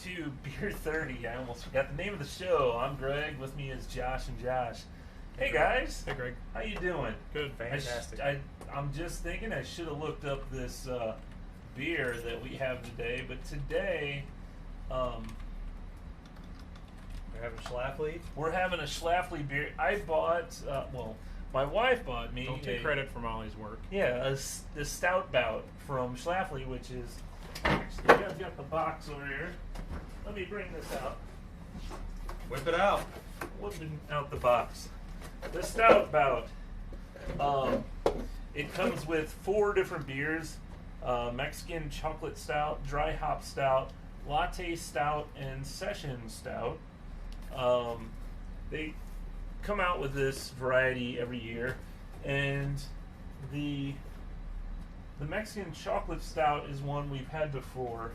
to Beer 30. I almost forgot the name of the show. I'm Greg. With me is Josh and Josh. Hey guys. Hey Greg. How you doing? Good. Fantastic. I'm just thinking I should have looked up this beer that we have today, but today We're having Schlafly. we're having a Schlafly beer. I bought, my wife bought me Don't take credit for Molly's work. Yeah, the Stout Bout from Schlafly, which is, actually, I've got the box over here. Let me bring this out. Whip it out. Whipping out the box. The Stout Bout. It comes with 4 different beers: Mexican Chocolate Stout, Dry Hop Stout, Latte Stout, and Session Stout. They come out with this variety every year, and the Mexican Chocolate Stout is one we've had before,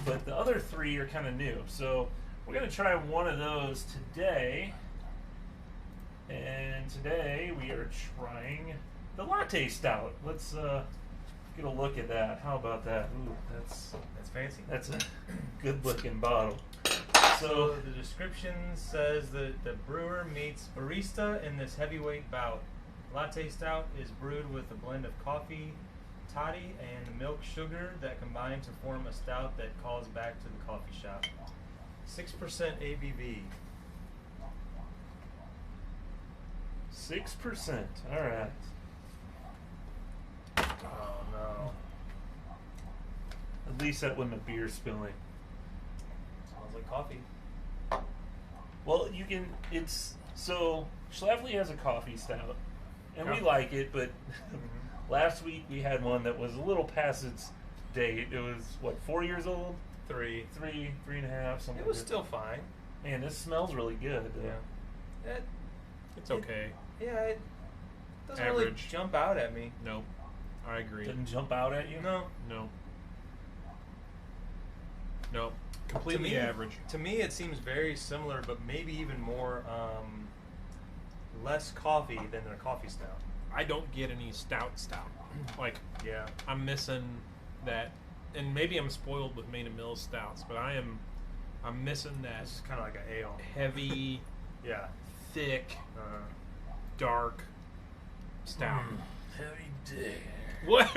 but the other 3 are kind of new. So we're going to try one of those today. And today we are trying the Latte Stout. Let's get a look at that. How about that? Ooh, That's fancy. that's a good looking bottle. So the description says that the brewer meets barista in this heavyweight bout. Latte Stout is brewed with a blend of coffee, toddy, and milk sugar that combine to form a stout that calls back to the coffee shop. 6% ABV. 6%. All right. Oh no. At least that wasn't a beer spilling. Smells like coffee. Well, you can. It's so Schlafly has a coffee stout, and we Yeah. like it. But last week we had one that was a little past its date. It was what, 4 years old? 3. 3.5, something. It was like that. still fine. Man, this smells really good. Yeah. It's okay. It doesn't really Average. jump out at me. No, I agree. Didn't jump out at you. No. No. No. Completely average. To me, it seems very similar, but maybe even more less coffee than a coffee stout. I don't get any stout. Like, Yeah. I'm missing that, and maybe I'm spoiled with Main and Mills stouts, but I'm missing that It's kind of like an ale. heavy, Yeah. thick, Uh, dark stout. Heavy dick. What?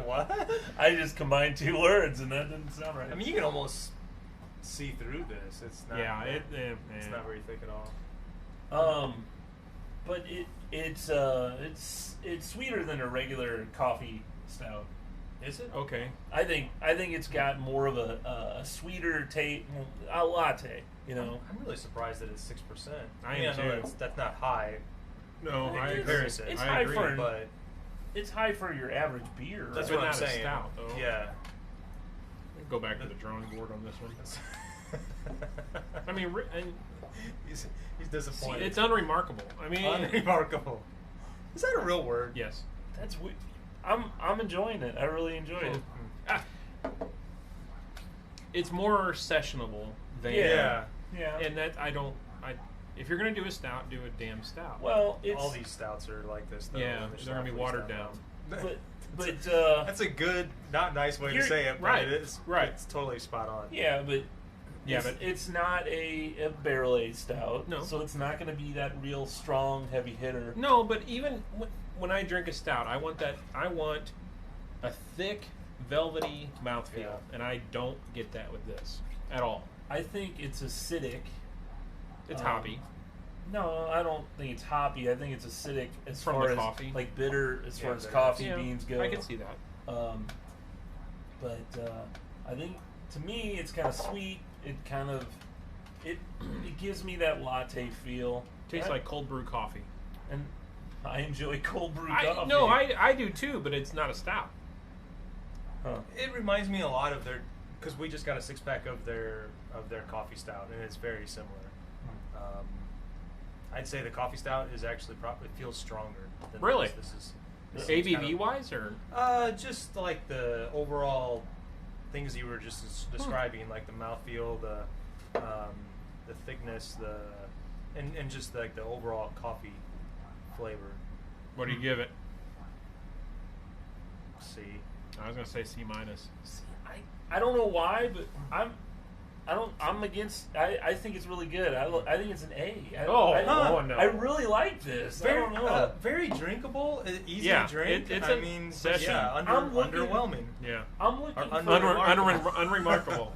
what? I just combined 2 words, and that didn't sound right. I mean, you can almost see through this. It's not. Yeah, It's not very thick at all. But it's sweeter than a regular coffee stout. Is it? Okay. I think it's got more of a sweeter taste, a latte. You know, I'm really surprised that it's 6%. I mean, am I know too. that's not high. No, in I agree. comparison. It's I high agree. for- But it's high for your average beer. that's But what I'm not a saying. stout, though. Yeah. Go back to the drawing board on this one. I mean, and he's see, disappointed. it's unremarkable. I mean, unremarkable. Is that a real word? yes. That's I'm enjoying it. I really enjoy it. Ah, it's more sessionable than Yeah. Yeah. and that if you're gonna do a stout, do a damn stout. Well, it's All these stouts are like this, though. Yeah, The they're gonna be Schlafly watered stout. down. but That's a good, not nice way to You're- say it, but right, it is. right. It's totally spot on. yeah, but Yeah, it's, but- it's not a barrel aged stout. No. So it's not going to be that real strong heavy hitter. No, but even when I drink a stout, I want a thick, velvety mouthfeel, Yeah. and I don't get that with this at all. I think it's acidic. It's Um, hoppy. No, I don't think it's hoppy. I think it's acidic as From far the as coffee? like bitter as far Yeah, as bitter. coffee Yeah, beans go. I can see that. But I think to me it's kind of sweet. It kind of it gives me that latte feel. Tastes I- like cold brew coffee. and I enjoy cold brew coffee. No, I do too, but it's not a stout. Huh. It reminds me a lot of their, because we just got a 6-pack of their coffee stout, and it's very similar. I'd say the coffee stout is actually probably feels stronger. Than Really? This is ABV kind of- wise, or just like the overall things you were just describing, like the mouthfeel, the thickness, and just like the overall coffee flavor. what do you give it? C. I was gonna say C minus. I don't know why, but I'm against. I think it's really good. I think it's an A. Oh, I, no. I really like this. I don't know. Very drinkable, easy Yeah, to drink. it's I a mean, session. yeah, I'm looking- underwhelming. Yeah. I'm looking Or for. Unremarkable.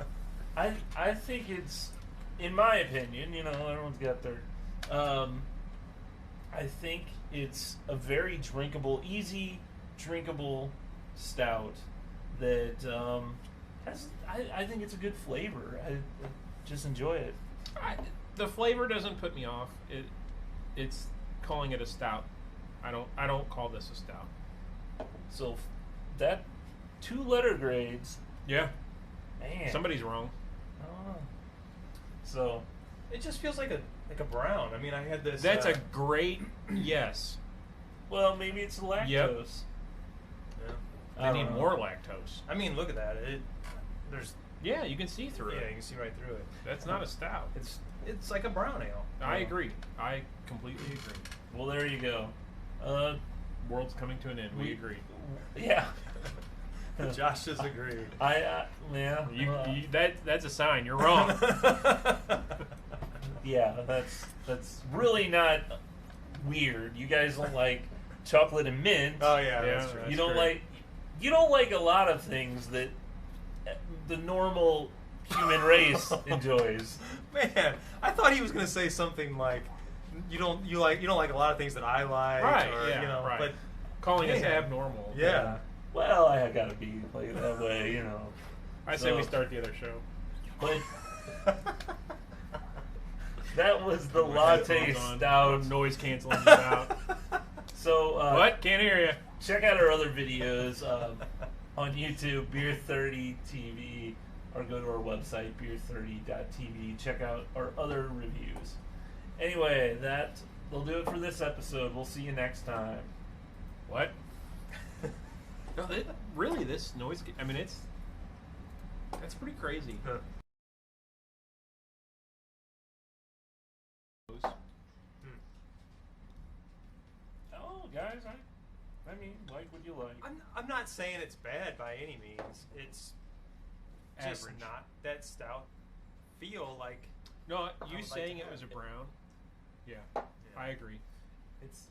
I think it's, in my opinion, everyone's got their. I think it's a very drinkable, easy drinkable stout that has. I think it's a good flavor. I just enjoy it. The flavor doesn't put me off. It's calling it a stout. I don't call this a stout. So that 2 letter grades, Yeah. man. Somebody's wrong. I don't know. So It just feels like a brown. I mean, I had this. That's a great yes. well, maybe it's the lactose. Yep. Yeah. I They don't need know. more lactose. I mean, look at that. There's. Yeah, you can see through Yeah, you it. can see right through it. That's not a stout. It's like a brown ale. I agree. I completely agree. Well, there you go. World's coming to an end. We agree. Yeah. Josh disagreed. Yeah. That's a sign. You're wrong. Yeah, that's really not weird. You guys don't like chocolate and mint. Oh yeah, Yeah, that's true. that's you don't true. like a lot of things that the normal human race enjoys. Man, I thought he was gonna say something like, you don't like a lot of things that I like, Right, Or, yeah, right. But Calling us Man. abnormal. yeah, Well, I gotta be like that way, I say we So- start the other show. But that was the latte Headphones on. stout. Noise canceling you out. So What? Can't hear you. check out our other videos on YouTube, Beer 30 TV, or go to our website, beer30.tv. Check out our other reviews. Anyway, that'll do it for this episode. We'll see you next time. What? No, really, this noise. I mean, that's pretty crazy. Oh, guys, I mean, like what you like. I'm not saying it's bad by any means. It's just Average. not that stout. Feel like No, I you would like saying to it have was a it. brown. Yeah, I agree. It's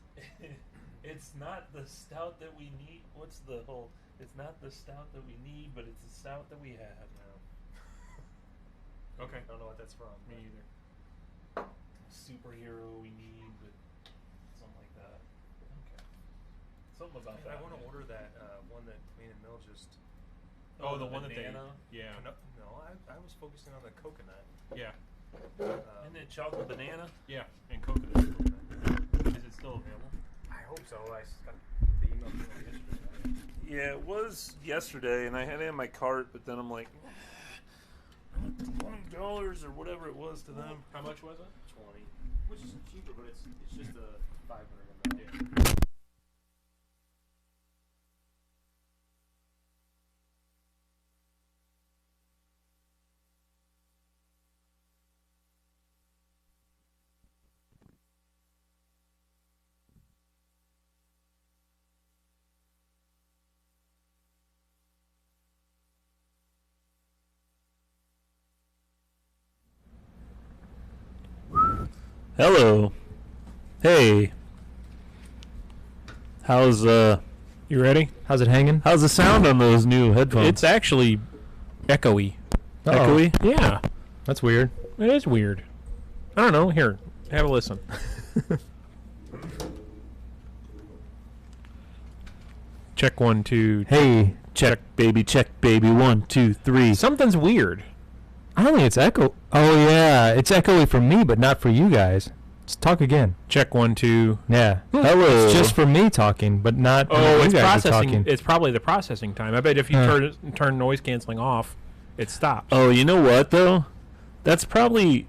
it's not the stout that we need. What's the whole? It's not the stout that we need, but it's the stout that we have. Okay. I don't know what that's from. Me either. Superhero we need, but something like that. Okay. Something about I that. want to order that one that Clean and Mill just. Oh, the one that they. banana? Yeah. No, I was focusing on the coconut. Yeah. Isn't it chocolate banana? Yeah. And coconut. Is it still available? I hope so. I got the email from them yesterday. Yeah, it was yesterday, and I had it in my cart, but then I'm like, $20 or whatever it was to them. How much was it? 20, which is cheaper, but it's just a 500 ml. Yeah. Hello. Hey. How's You ready? How's it hanging? how's the sound on those new headphones? It's actually echoey. echoey. Yeah, That's weird. it is weird. I don't know. Here, have a listen. Check 1, 2. Hey, check baby, 1, 2, 3. Something's weird. I don't think it's echo. Oh yeah, it's echoey for me, but not for you guys. Let's talk again. Check 1, 2. Yeah. Hello. It's just for me talking, but not when Oh, you it's guys are processing. talking. It's probably the processing time. I bet if you turn noise canceling off, it stops. Oh, you know what though? That's probably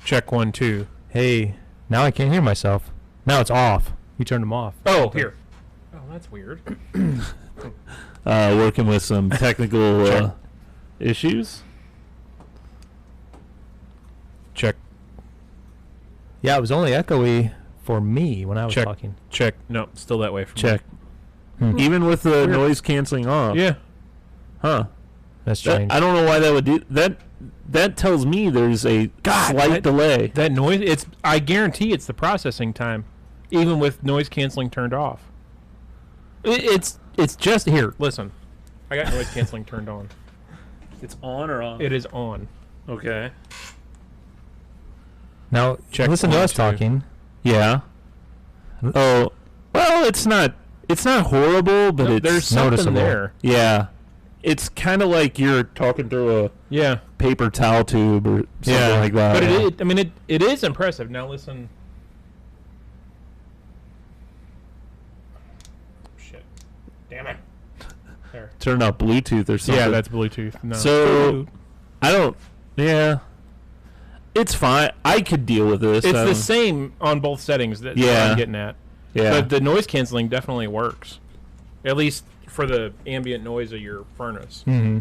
Check 1, 2. Hey, now I can't hear myself. Now it's off. You turned them off. Oh, here. Oh, that's weird. working with some technical Check. issues. Check. Yeah, it was only echoey for me when I was Check. talking. Check. No, still that way for me. Check. Hmm. Even with the Weird. noise canceling off. Yeah. Huh. That's strange. I don't know why that would do that. That tells me there's a slight delay. That noise. I guarantee it's the processing time, even with noise canceling turned off. It's just here. Listen, I got noise canceling turned on. It's on or off? It is on. Okay. Now, Check listen to 1, us 2. talking. Yeah. Oh, well, it's not horrible, but No, it's there's something noticeable. there. Yeah. It's kind of like you're talking through a Yeah, paper towel tube or something like that. but it is impressive. Now listen. Shit. Damn it. There. Turn out Bluetooth or something. Yeah, that's Bluetooth. No. So I don't. Yeah. It's fine. I could deal with this. It's the same on both settings that Yeah. I'm getting at. Yeah. But the noise canceling definitely works. At least for the ambient noise of your furnace. Mm-hmm.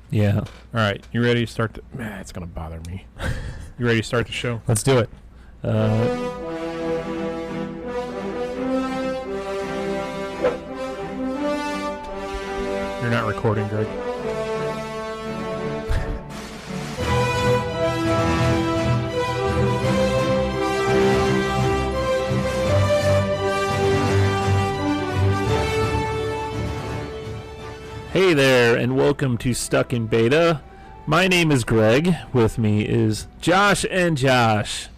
Yeah. All right, you ready to start the... it's going to bother me. You ready to start the show? Let's do it. You're not recording, Greg. Hey there, and welcome to Stuck in Beta. My name is Greg. With me is Josh and Josh.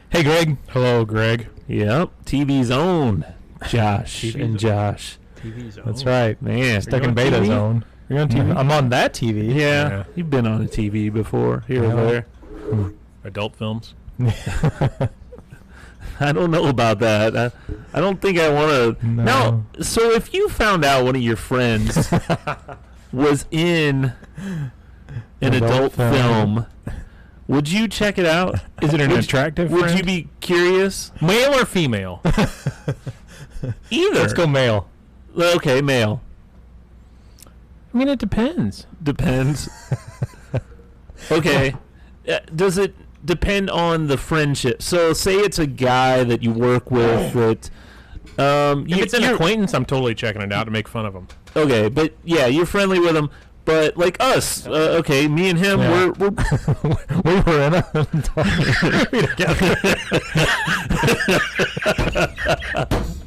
Hey, Greg. Hello, Greg. Yep, TV's own Josh TV's and own. Josh. TV's on. That's right. Man, Stuck you in on beta TV? zone. You're on TV. Mhm. I'm on that TV. Yeah, Yeah. you've been on a TV before, here Yeah. or there. Adult films. I don't know about that. I don't think I want to. No. Now, so if you found out one of your friends was in an adult film, would you check it out? Is it an Would- attractive Would friend? you be curious? Male or female? Either. Let's go male. Okay, male. I mean, it depends. Depends. Okay. Does it depend on the friendship? So, say it's a guy that you work with that. If it's an acquaintance, I'm totally checking it out to make fun of him. Okay, but yeah, you're friendly with him. But like us, okay, me and him, Yeah. we're We were in a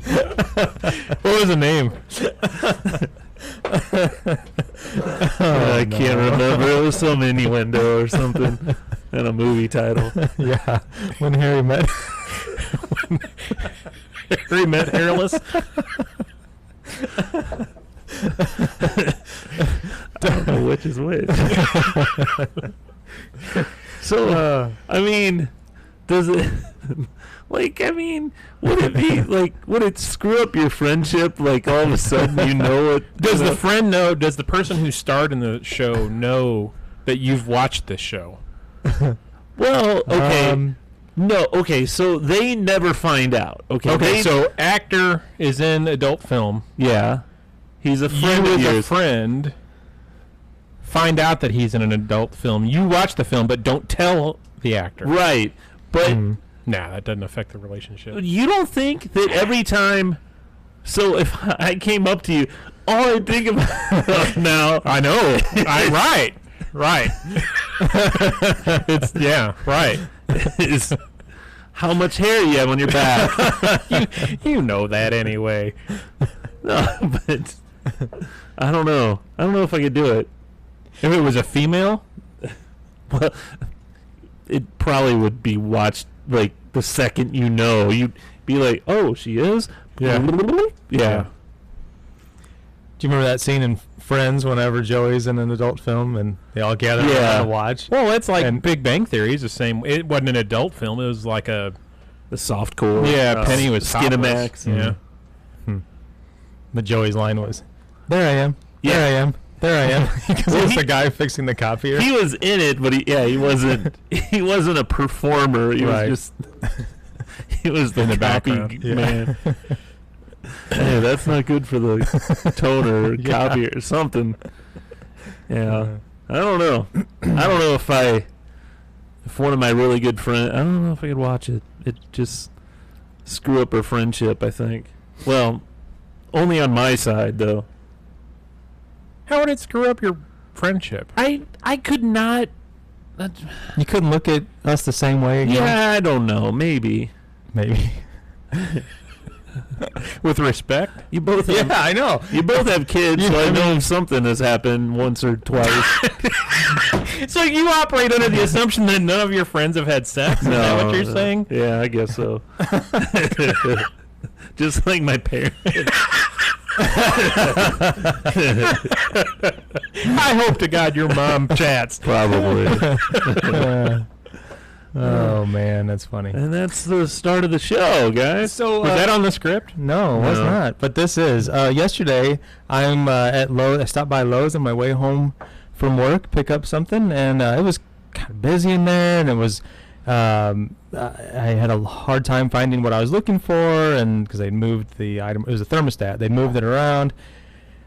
What was the name? I can't remember. It was some innuendo or something in a movie title. Yeah, when Harry met. Harry met hairless. Don't know which is which. So, I mean, does it, like, I mean, would it be, like, would it screw up your friendship, like, all of a sudden you know it? Does the friend know? Does the person who starred in the show know that you've watched this show? Well, okay. Um, No, okay, so they never find out. Okay, Okay, so actor is in adult film. yeah. He's a friend You of as a yours. friend find out that he's in an adult film. You watch the film, but don't tell the actor. Right, but mm. Nah, that doesn't affect the relationship. you don't think that every time... So if I came up to you, all I think about now... I know. Right. It's right. is how much hair you have on your back. You know that anyway. No, but I don't know. I don't know if I could do it. If it was a female, Well, it probably would be watched like the second you know. You'd be like, "Oh, she is." Yeah. Yeah. Do you remember that scene in Friends whenever Joey's in an adult film and they all gather Yeah. around to watch? well, it's like And- Big Bang Theory is the same. It wasn't an adult film. It was like a The soft core. Penny was Skinamax. topless. Yeah. But Joey's line was, "There I am. Yeah. There I am. There I am." Because Well, it's he- the guy fixing the copier. He was in it, but he wasn't. He wasn't a performer. He Right. was just. He was the In the copy background. Yeah. man. Hey, that's not good for the toner or Yeah. copy or something. Yeah. I don't know. I don't know if one of my really good friends, I don't know if I could watch it. It just screw up our friendship, I think. Well, only on my side, though. How would it screw up your friendship? I could not. You couldn't look at us the same way again? Yeah, I don't know. Maybe. Maybe. With respect? You both have, Yeah, I know. you both have kids, so I know something has happened once or twice. So you operate under the assumption that none of your friends have had sex? Is that what you're saying? Yeah, I guess so. Just like my parents. I hope to God your mom chats. Probably. Oh man, that's funny. And that's the start of the show, guys. So Was that on the script? No, it was No. not. But this is. Yesterday, I'm at Lowe's. I stopped by Lowe's on my way home from work, pick up something, and it was kind of busy in there, and it was. I had a hard time finding what I was looking for, and because they moved the item, it was a thermostat. They moved it around.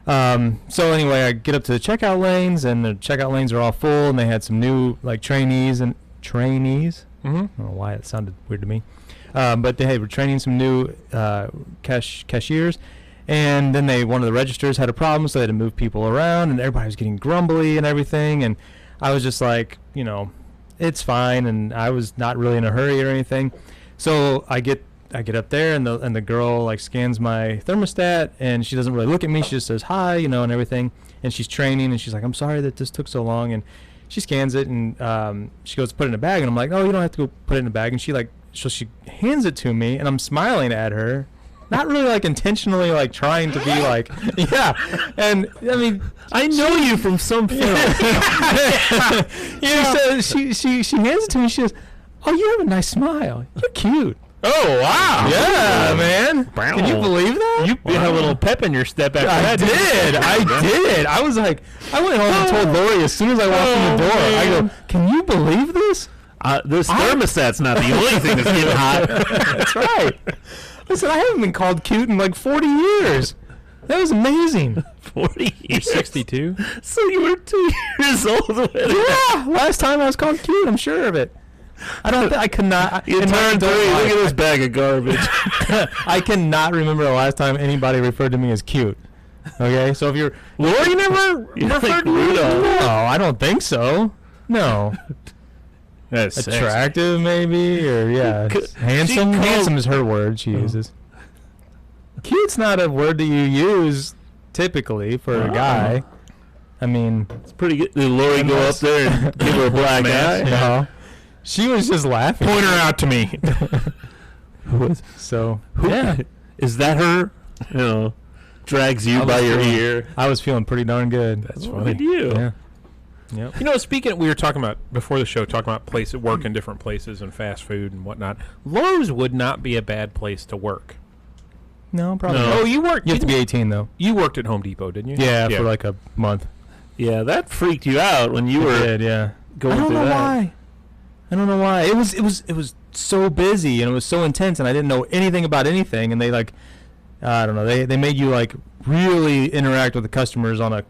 So anyway, I get up to the checkout lanes, and the checkout lanes are all full, and they had some new like trainees. Mm-hmm. I don't know why it sounded weird to me. But they were training some new cashiers. And then one of the registers had a problem, so they had to move people around, and everybody was getting grumbly and everything. And I was just like, it's fine. And I was not really in a hurry or anything. So I get up there, and the girl like scans my thermostat, and she doesn't really look at me. She just says hi, and everything. And she's training, and she's like, I'm sorry that this took so long. And she scans it, and she goes to put it in a bag, and I'm like, oh, you don't have to go put it in a bag. And she hands it to me, and I'm smiling at her, not really like intentionally like trying to be like, yeah. And I mean, I know you from some film. she hands it to me, and she goes, oh, you have a nice smile. You're cute. Oh, wow. Yeah, man. Wow. Can you believe that? You had a little pep in your step after I that. didn't you? I did. I was like, I went home and told Lori as soon as I walked in the door. I go, can you believe this? This thermostat's not the only thing that's getting hot. That's right. Listen, I haven't been called cute in like 40 years. That was amazing. 40 You're years. 62? So you were 2 years old when Yeah, last time I was called cute, I'm sure of it. I could not. you in my turned 3. adult Look life, at this bag of garbage. I cannot remember the last time anybody referred to me as cute. Okay, so if you're Lori never You're referred like to me. Rudolph. No, I don't think so. No, That's sexy. attractive maybe, or yeah, C- handsome. she called- Handsome is her word she uses. Cute's not a word that you use typically for a guy. I mean, It's pretty good. Did Lori go up there and give her a black eye? no. She was just laughing. Point her out to me. So Yeah. Is that her? Drags you I by was your feeling- ear. I was feeling pretty darn good. That's funny. Good you. Yeah. Yep. You know, speaking, we were talking about before the show, talking about place work in different places and fast food and whatnot. Lowe's would not be a bad place to work. No, probably No. not. Oh, you worked. You have to be 18 though. You worked at Home Depot, didn't you? Yeah, for like a month. Yeah, that freaked you out when you It were did, yeah. going I don't through know that. why. I don't know why. It was so busy, and it was so intense, and I didn't know anything about anything, and they I don't know, they made you like really interact with the customers on a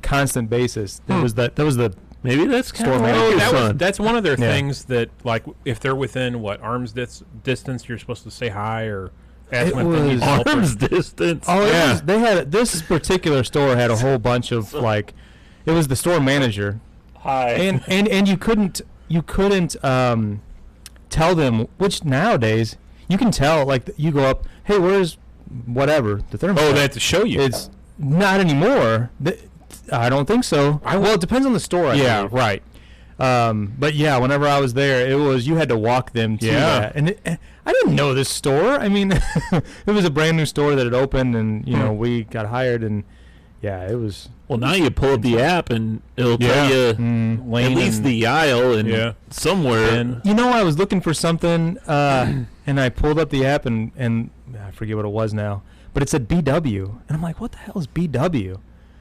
constant basis. That was the Maybe that's kind Store of like manager. your son. That's one of their Yeah. things that, like, if they're within arm's distance, you're supposed to say hi or ask It them if they need was- help. or- Arm's distance. Oh, Yeah. they had this particular store had a whole bunch of like, it was the store manager, Hi. and you couldn't tell them, which nowadays you can tell, like you go up, hey, where's whatever the thermostat? Oh, they have to show you. It's not anymore. I don't think so. Well, it depends on the store. I yeah, believe. right. But yeah, whenever I was there, it was you had to walk them to Yeah. that, and I didn't know this store. I mean, it was a brand new store that had opened, and we got hired, and yeah, it was. Well, now you pull up the app and it'll tell you at Lane least and- the aisle and Yeah. somewhere. And I was looking for something, and I pulled up the app, and I forget what it was now, but it said BW, and I'm like, what the hell is BW?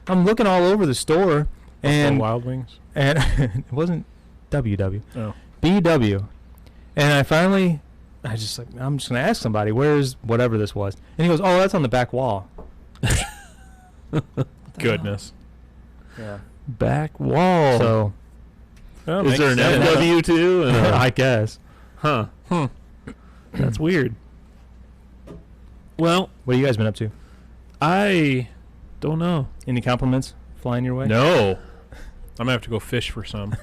I'm looking all over the store, and Wild Wings. and it wasn't WW. Oh. BW. And I'm just gonna ask somebody, where's whatever this was, and he goes, oh, that's on the back wall. Goodness. Yeah. Back wall. So Well, is there an makes sense. FW too? And a- I guess. huh. That's weird. Well, What have you guys been up to? I don't know. Any compliments flying your way? No. I'm gonna have to go fish for some.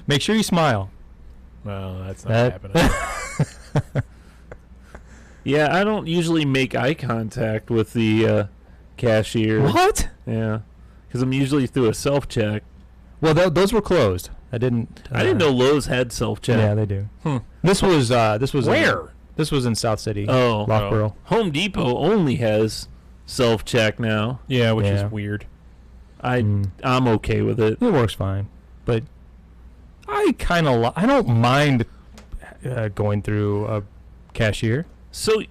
Make sure you smile. Well, that's not That- happening. Yeah, I don't usually make eye contact with the cashier. What? Yeah, because I'm usually through a self check. Well, those were closed. I didn't. I didn't know Lowe's had self check. Yeah, they do. Hmm. This was Where? This was in South City. Oh, Lockboro. Home Depot only has self check now. Yeah, which Yeah. is weird. I'm okay with it. It works fine, but I kind of I don't mind going through a cashier. So,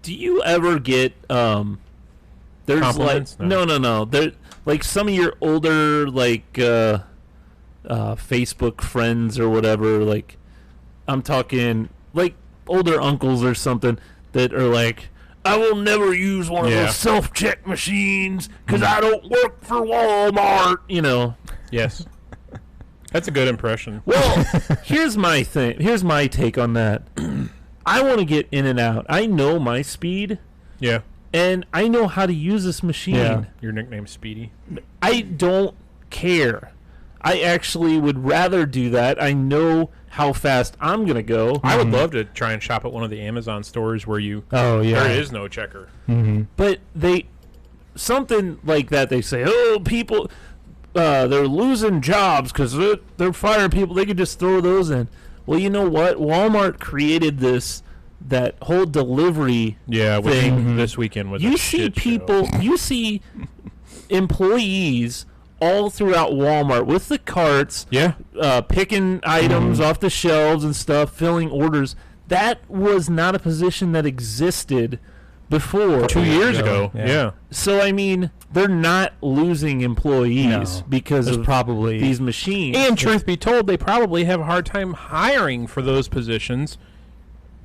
do you ever get there's Compliments? like No. no. There like some of your older like Facebook friends or whatever. Like I'm talking like older uncles or something that are like, I will never use one of Yeah. those self-check machines because I don't work for Walmart. You know. Yes. That's a good impression. Well, here's my thing. Here's my take on that. I want to get in and out. I know my speed, Yeah. and I know how to use this machine. Yeah. Your nickname's Speedy. I don't care. I actually would rather do that. I know how fast I'm going to go. I would love to try and shop at one of the Amazon stores where you Oh yeah. there is no checker. Mm-hmm. But something like that, they say, oh, people, they're losing jobs because they're firing people. They could just throw those in. Well, you know what? Walmart created that whole delivery Yeah, which thing. this weekend was You a see shit show. people, you see employees all throughout Walmart with the carts, Yeah. picking items off the shelves and stuff, filling orders. That was not a position that existed before. 2 years ago. Yeah. Yeah. So I mean, they're not losing employees No. because There's of probably these machines. And truth be told, they probably have a hard time hiring for those positions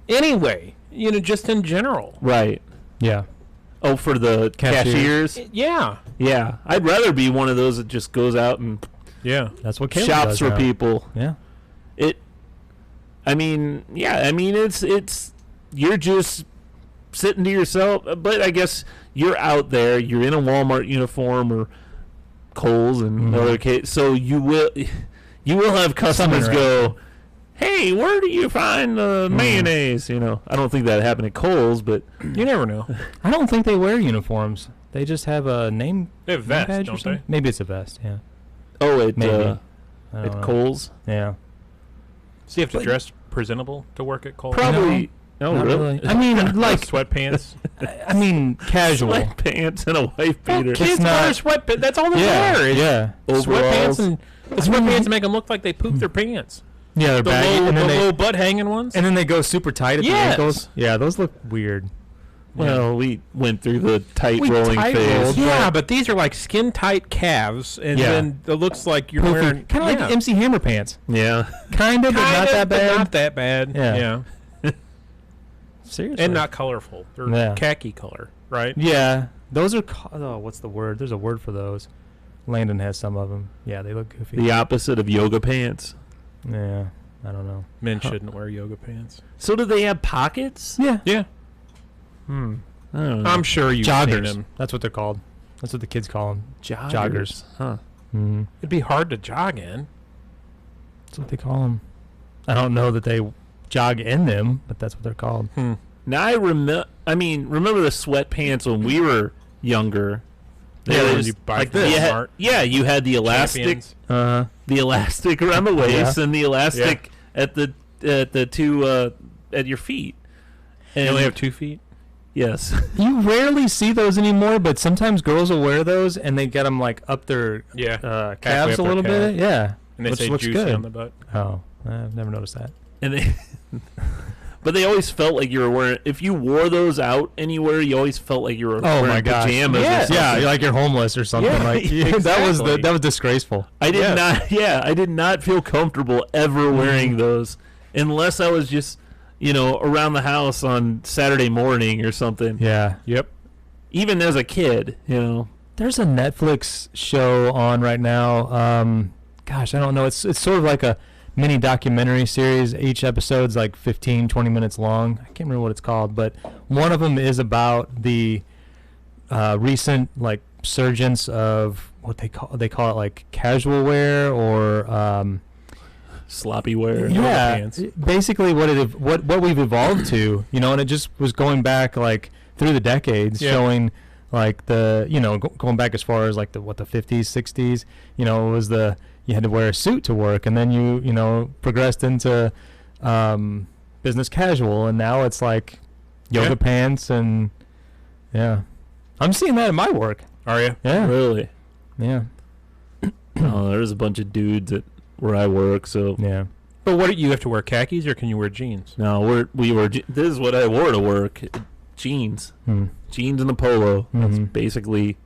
anyway, just in general. right. yeah. Oh, for the Cashiers. cashiers? Yeah. Yeah. I'd rather be one of those that just goes out and Yeah. That's what Caleb shops does for now. people. Yeah. It's you're just sitting to yourself, but I guess you're out there, you're in a Walmart uniform or Kohl's and other case, so you will have customers Something go, hey, where do you find the mayonnaise? I don't think that happened at Kohl's, but You never know. I don't think they wear uniforms. They just have a name. They have name vests, badge or don't something? they? Maybe it's a vest. Yeah. at Maybe. I don't at know. Kohl's, Yeah. So you have to But- dress presentable to work at Kohl's? probably. No, Not really? I mean, Like like, sweatpants. I mean, casual. Sweatpants and a wife beater. It's Kids not- wear sweatpants. That's all they Yeah. wear. is Yeah. Overalls. Sweatpants and the sweatpants make them look like they poop their pants. Yeah. They're The baggy, low, and the then low butt hanging ones. they go super tight at the Yes. ankles. Yeah, those look weird. Well, we went through the tight We rolling tight phase. rolled, yeah, but these are like skin tight calves, and Yeah. then it looks like you're wearing Kind of like MC Hammer pants. Yeah. Kind of, but not Kinda, that but bad. Not that bad. Yeah. Yeah. Seriously. And not colorful. They're Yeah. khaki color, right? Yeah, those are. What's the word? There's a word for those. Landon has some of them. Yeah, they look goofy. The opposite of yoga pants. Yeah, I don't know. Men shouldn't wear yoga pants. So do they have pockets? Yeah, Yeah. I don't know. I'm sure you've seen joggers. them. That's what they're called. That's what the kids call them. joggers. Huh. Mm-hmm. It'd be hard to jog in. That's what they call them. I don't know that they jog in them, but that's what they're called. Now remember the sweatpants when we were younger. They Yeah, were when just you buy like from this. Walmart. You had the elastic, Champions. the elastic around the waist, Yeah. and the elastic at the two at your feet. And You only have 2 feet. yes. You rarely see those anymore, but sometimes girls will wear those and they get them like up their Yeah. calves up a their little bit. calf. Yeah, And they which say looks juicy good. on the butt. Oh, I've never noticed that. And they, but they always felt like you were wearing. If you wore those out anywhere, you always felt like you were Oh wearing my gosh! pajamas. or Yeah, something. like you're homeless or something. Yeah, like that was exactly. that was disgraceful. I did Yes. not. Yeah, I did not feel comfortable ever wearing those unless I was just, around the house on Saturday morning or something. Yeah. Yep. Even as a kid, There's a Netflix show on right now. Gosh, I don't know. It's sort of like a mini documentary series. Each episode's like 15, 20 minutes long. I can't remember what it's called, but one of them is about the recent like surgence of what they call it like casual wear or Sloppy wear. yeah, pants. basically what we've evolved to, you know, and it just was going back like through the decades, Yeah. showing like the, you know, going back as far as like the 50s, 60s, you know, it was you had to wear a suit to work, and then you know, progressed into business casual, and now it's like yoga Yeah. pants, and yeah, I'm seeing that in my work. Are you? Yeah, Really? yeah, Oh, there's a bunch of dudes where I work, so yeah. But what do you have to wear khakis or can you wear jeans? no, this is what I wore to work. Jeans. Hmm. Jeans and a polo. That's Mhm. basically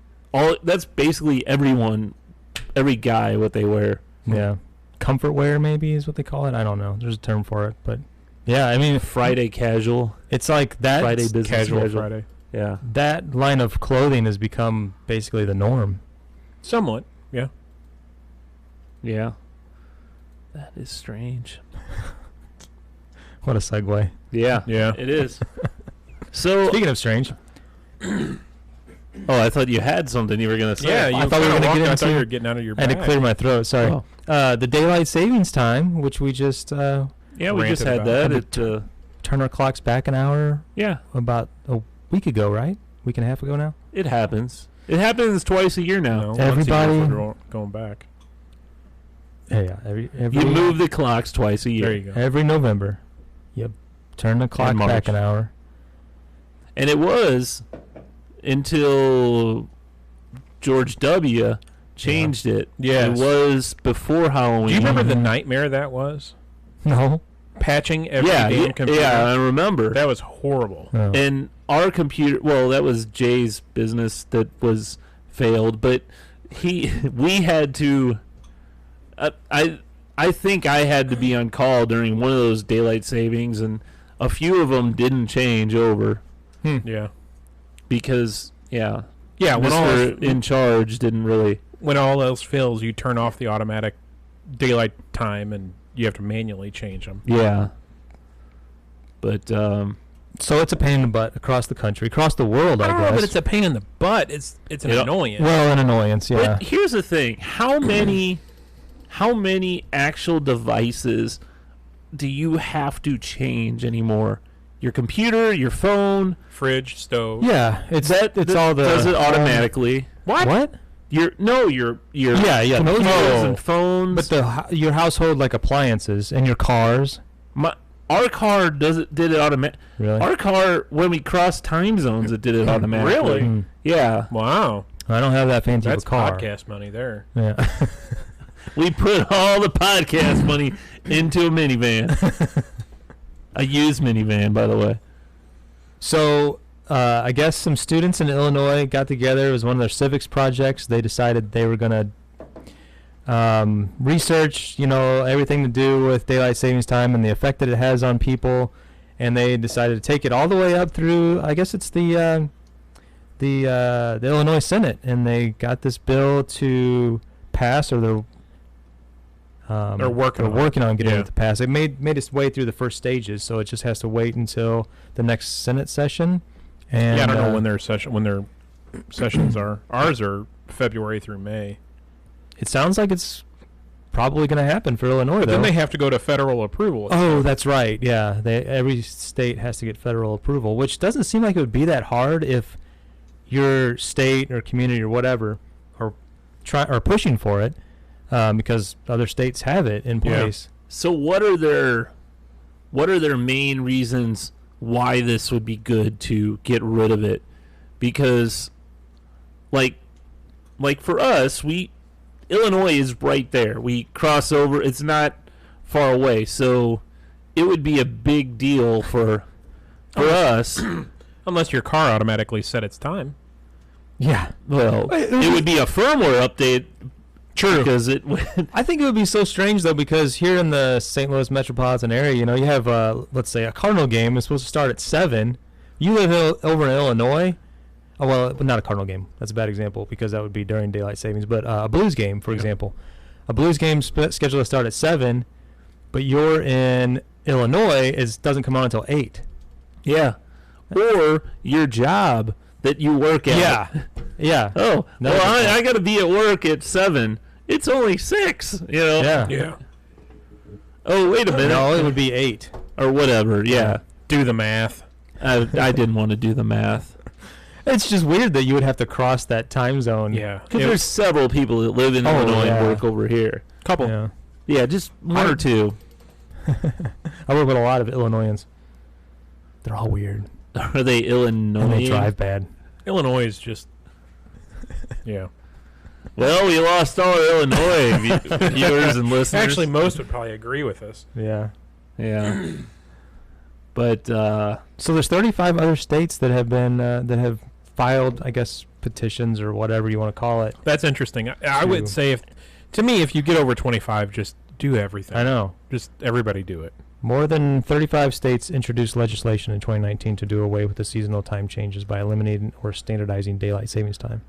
every guy what they wear. Yeah, comfort wear maybe is what they call it. I don't know. There's a term for it, but yeah, I mean, Friday casual. it's like that. Friday business Casual Friday. Yeah. That line of clothing has become basically the norm. Somewhat. Yeah. Yeah. That is strange. What a segue. Yeah. Yeah. It is. So Speaking of strange, I thought you had something you were gonna say. Yeah, you I thought we were kinda gonna get walked- I thought into- you were getting out of your I had to bag. clear my throat. Sorry. Oh. The daylight savings time, which we just Yeah, we just ranted had about. that. It turn our clocks back an hour yeah, about a week ago, right? Week and a half ago now. it happens. It happens twice a year now. No, once a year Everybody- if we're going back. Yeah. Every You move the clocks twice a year. There you go. every November, you turn the clock March. back an hour. And it was until George W. changed it. Yes. It was before Halloween. Do you remember the nightmare that was? No. Patching every Yeah, damn computer. yeah, I remember. That was horrible. No. And our computer, well, that was Jay's business that was failed, but we had to. I think I had to be on call during one of those daylight savings, and a few of them didn't change over Yeah. because yeah, Yeah, Mr. in charge didn't really. when all else fails, you turn off the automatic daylight time and you have to manually change them. Yeah. But So it's a pain in the butt across the country, across the world, I guess. but it's a pain in the butt. It's an Yeah. annoyance. well, an annoyance, yeah. but here's the thing: how many actual devices do you have to change anymore? Your computer, your phone. Fridge, stove. Yeah, it's That all the does it automatically. What? Your Yeah, those computers are- and phones. But your household like appliances and your cars. Our car did it automatic. Really? Our car, when we crossed time zones, it did it automatically. Really? Mm. Yeah. Wow. I don't have that fancy of That's a car. podcast money there. Yeah. We put all the podcast money into a minivan. A used minivan, by the way. So I guess some students in Illinois got together. It was one of their civics projects. They decided they were going to research, everything to do with daylight savings time and the effect that it has on people. And they decided to take it all the way up through, I guess it's the Illinois Senate. And they got this bill to pass, or they're working on it. working on getting Yeah. it to pass. It made its way through the first stages, so it just has to wait until the next Senate session. And Yeah, I don't know when their sessions are. Ours are February through May. it sounds like it's probably going to happen for Illinois. But though. then they have to go to federal approval. Oh, that's right. Yeah, every state has to get federal approval, which doesn't seem like it would be that hard if your state or community or whatever are pushing for it, because other states have it in Yeah. place. So what are their main reasons why this would be good to get rid of it? Because like for us, Illinois is right there. We cross over. It's not far away. So it would be a big deal for us. Unless your car automatically set its time. Yeah. Well, it would be a firmware update. True. Because it would. I think it would be so strange though, because here in the St. Louis metropolitan area, you have let's say a Cardinal game is supposed to start at 7. You live over in Illinois. Oh well, but not a Cardinal game. That's a bad example because that would be during daylight savings. But a Blues game, for example, a Blues game scheduled to start at 7, but you're in Illinois, doesn't come on until 8. Yeah. Or your job that you work at. Yeah. Yeah. Oh, No, well, that's I got to be at work at 7. It's only 6. You know. Yeah. Yeah. Oh, wait a minute. No, it would be 8. Or whatever. Yeah. Do the math. I didn't want to do the math. It's just weird that you would have to cross that time zone. Yeah. Because there's several people that live in Illinois yeah. and work over here. Couple. Yeah. Yeah, just one or two. I work with a lot of Illinoisans. They're all weird. Are they Illinois? And they drive bad. Illinois is just. Yeah. Well, we lost all our Illinois viewers and listeners. Actually, most would probably agree with us. Yeah. Yeah. But So there's 35 other states that have been that have filed, I guess, petitions or whatever you want to call it. That's interesting. I would To- say to me, if you get over 25, just do everything. I know. Just everybody do it. More than 35 states introduced legislation in 2019 to do away with the seasonal time changes by eliminating or standardizing daylight savings time.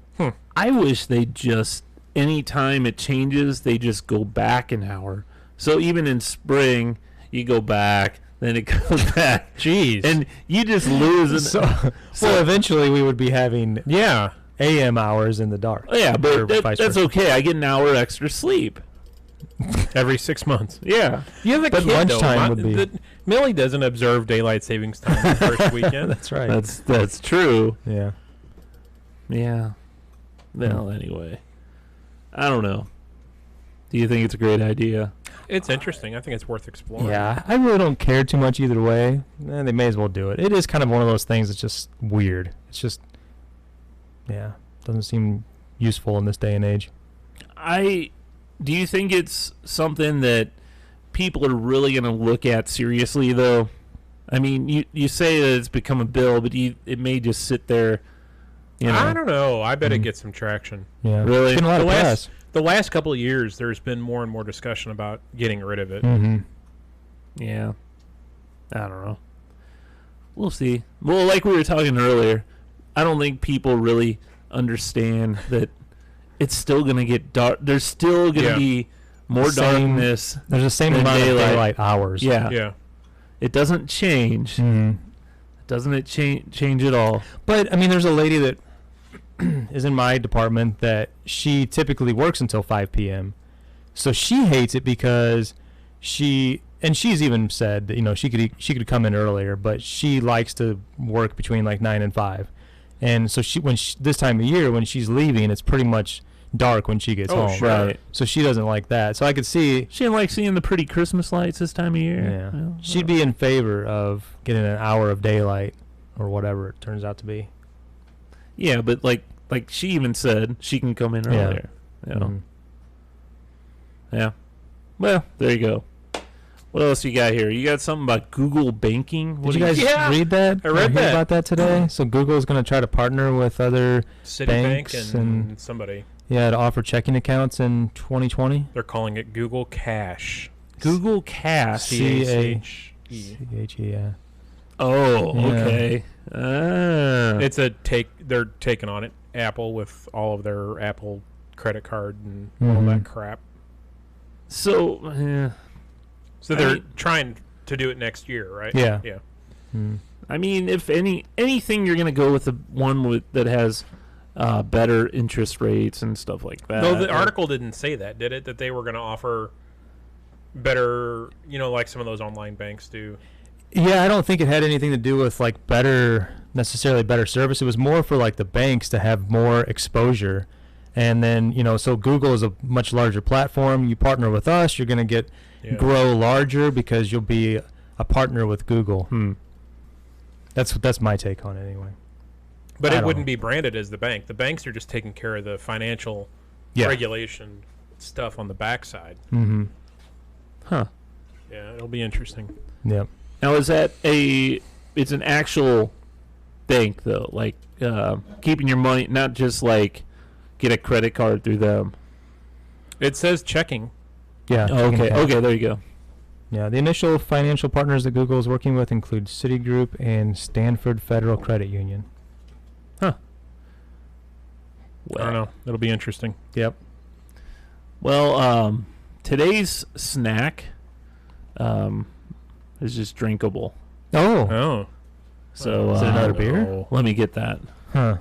I wish they just, any time it changes, they just go back an hour. So even in spring, you go back, then it goes back. Jeez. And you just lose an So eventually we would be having Yeah. AM hours in the dark. Oh, yeah, Or but vice that's versa. okay. I get an hour extra sleep. Every 6 months. Yeah. You have a But kid, lunchtime though. would be- Millie doesn't observe daylight savings time the first weekend. That's right. That's true. yeah. Yeah. Well, anyway. I don't know. Do you think it's a great idea? It's interesting. I think it's worth exploring. Yeah, I really don't care too much either way. They may as well do it. It is kind of one of those things that's just weird. It's just, yeah, doesn't seem useful in this day and age. Do you think it's something that people are really going to look at seriously, though? I mean, you say that it's become a bill, but it may just sit there, you know. I don't know. I bet it Mhm. gets some traction. Yeah, Really? It's been a lot The of press. last couple of years, there's been more and more discussion about getting rid of it. Mm-hmm. Yeah. I don't know. We'll see. Well, like we were talking earlier, I don't think people really understand that it's still going to get dark. There's still going to Yeah. be more Same- darkness. There's the same And amount of daylight. daylight hours. Yeah. Yeah. It doesn't change. Mhm. Doesn't it change at all? But I mean, there's a lady that is in my department that she typically works until 5 p.m. So she hates it because she's even said that, you know, she could come in earlier, but she likes to work between like 9 and 5. And so this time of year when she's leaving, it's pretty much dark when she gets Oh, home. sure. Right. So she doesn't like that. So I could see, She didn't like seeing the pretty Christmas lights this time of year. yeah, Well, she'd be in favor of getting an hour of daylight or whatever it turns out to be. yeah, but like she even said she can come in Yeah. earlier. You know? Mhm. Yeah. Well, there you go. What else you got here? You got something about Google banking? What Did you do guys Yeah, read that? I read Or hear that. about that today. So Google is going to try to partner with other, Citibank Banks and, and- somebody. to offer checking accounts in 2020. They're calling it Google Cash. Google Cash. C-A-C-H-E. CHE, yeah. Oh, Yeah. okay. It's they're taking on it. Apple with all of their Apple credit card and all Mhm. that crap. So, So I they're mean- trying to do it next year, right? Yeah. Yeah. Mm. I mean, if anything, you're going to go with the one that has better interest rates and stuff like that. No, the article didn't say that, did it? That they were going to offer better, like some of those online banks do. Yeah, I don't think it had anything to do with like necessarily better service. It was more for like the banks to have more exposure. And then, so Google is a much larger platform. You partner with us, you're going to Yeah. grow larger because you'll be a partner with Google. That's my take on it anyway. But I it don't wouldn't know. be branded as the bank. The banks are just taking care of the financial Yeah. regulation stuff on the backside. Mm-hmm. Huh. Yeah, it'll be interesting. Yep. Now, is that it's an actual bank, though? Like, keeping your money, not just like get a credit card through them. It says checking. Yeah. Oh, checking okay. account. Okay, there you go. Yeah. The initial financial partners that Google is working with include Citigroup and Stanford Federal Credit Union. I don't know. It'll be interesting. Yep. Well, today's snack is just drinkable. Oh. Oh. So Is it another beer? No. let me get that. Huh.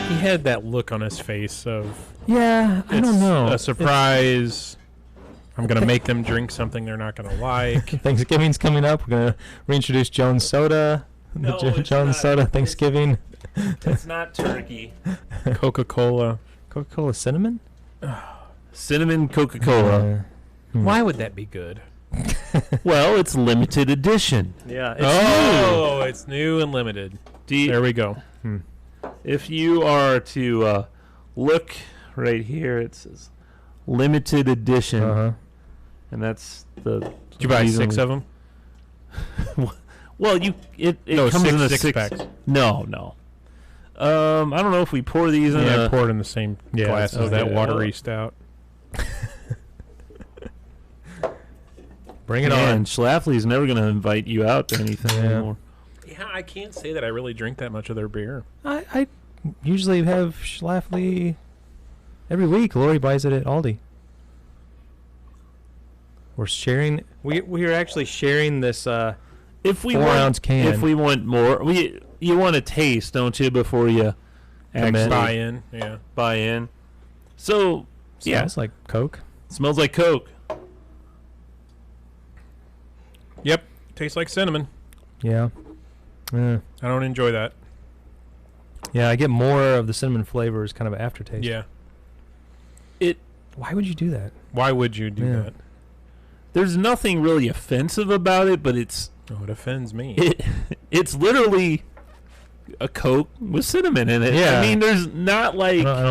He had that look on his face of Yeah, I it's don't know. a surprise. I'm gonna make them drink something they're not gonna like. Thanksgiving's coming up. We're gonna reintroduce Jones Soda. No, the it's Jones not. Soda It's- Thanksgiving. It's not turkey. Coca-Cola. Coca-Cola cinnamon. Cinnamon Coca-Cola. Why would that be good? Well, it's limited edition. Yeah. Oh, it's new and limited. There we go. If you are to look right here, it says limited edition, Uh-huh. and that's the. Did you buy 6 of them? Well, it No, comes in a six packs. No. I don't know if we pour these in Yeah, a. pour it in the same glass as that okay. watery stout. Bring it Man, on. Schlafly's never going to invite you out to anything Yeah. anymore. Yeah, I can't say that I really drink that much of their beer. I usually have Schlafly every week. Lori buys it at Aldi. We're sharing. We are actually sharing this. If we 4-ounce can. If we want more, you want to taste, don't you, before you actually Buy in, yeah. buy in. So Smells like Coke. smells like Coke. Yep, tastes like cinnamon. Yeah. I don't enjoy that. Yeah, I get more of the cinnamon flavor as kind of an aftertaste. Yeah. Why would you do that? Why would you do Yeah. that? There's nothing really offensive about it, but it's Oh, it offends me. it's literally a Coke with cinnamon in it. Yeah. I mean, there's not like I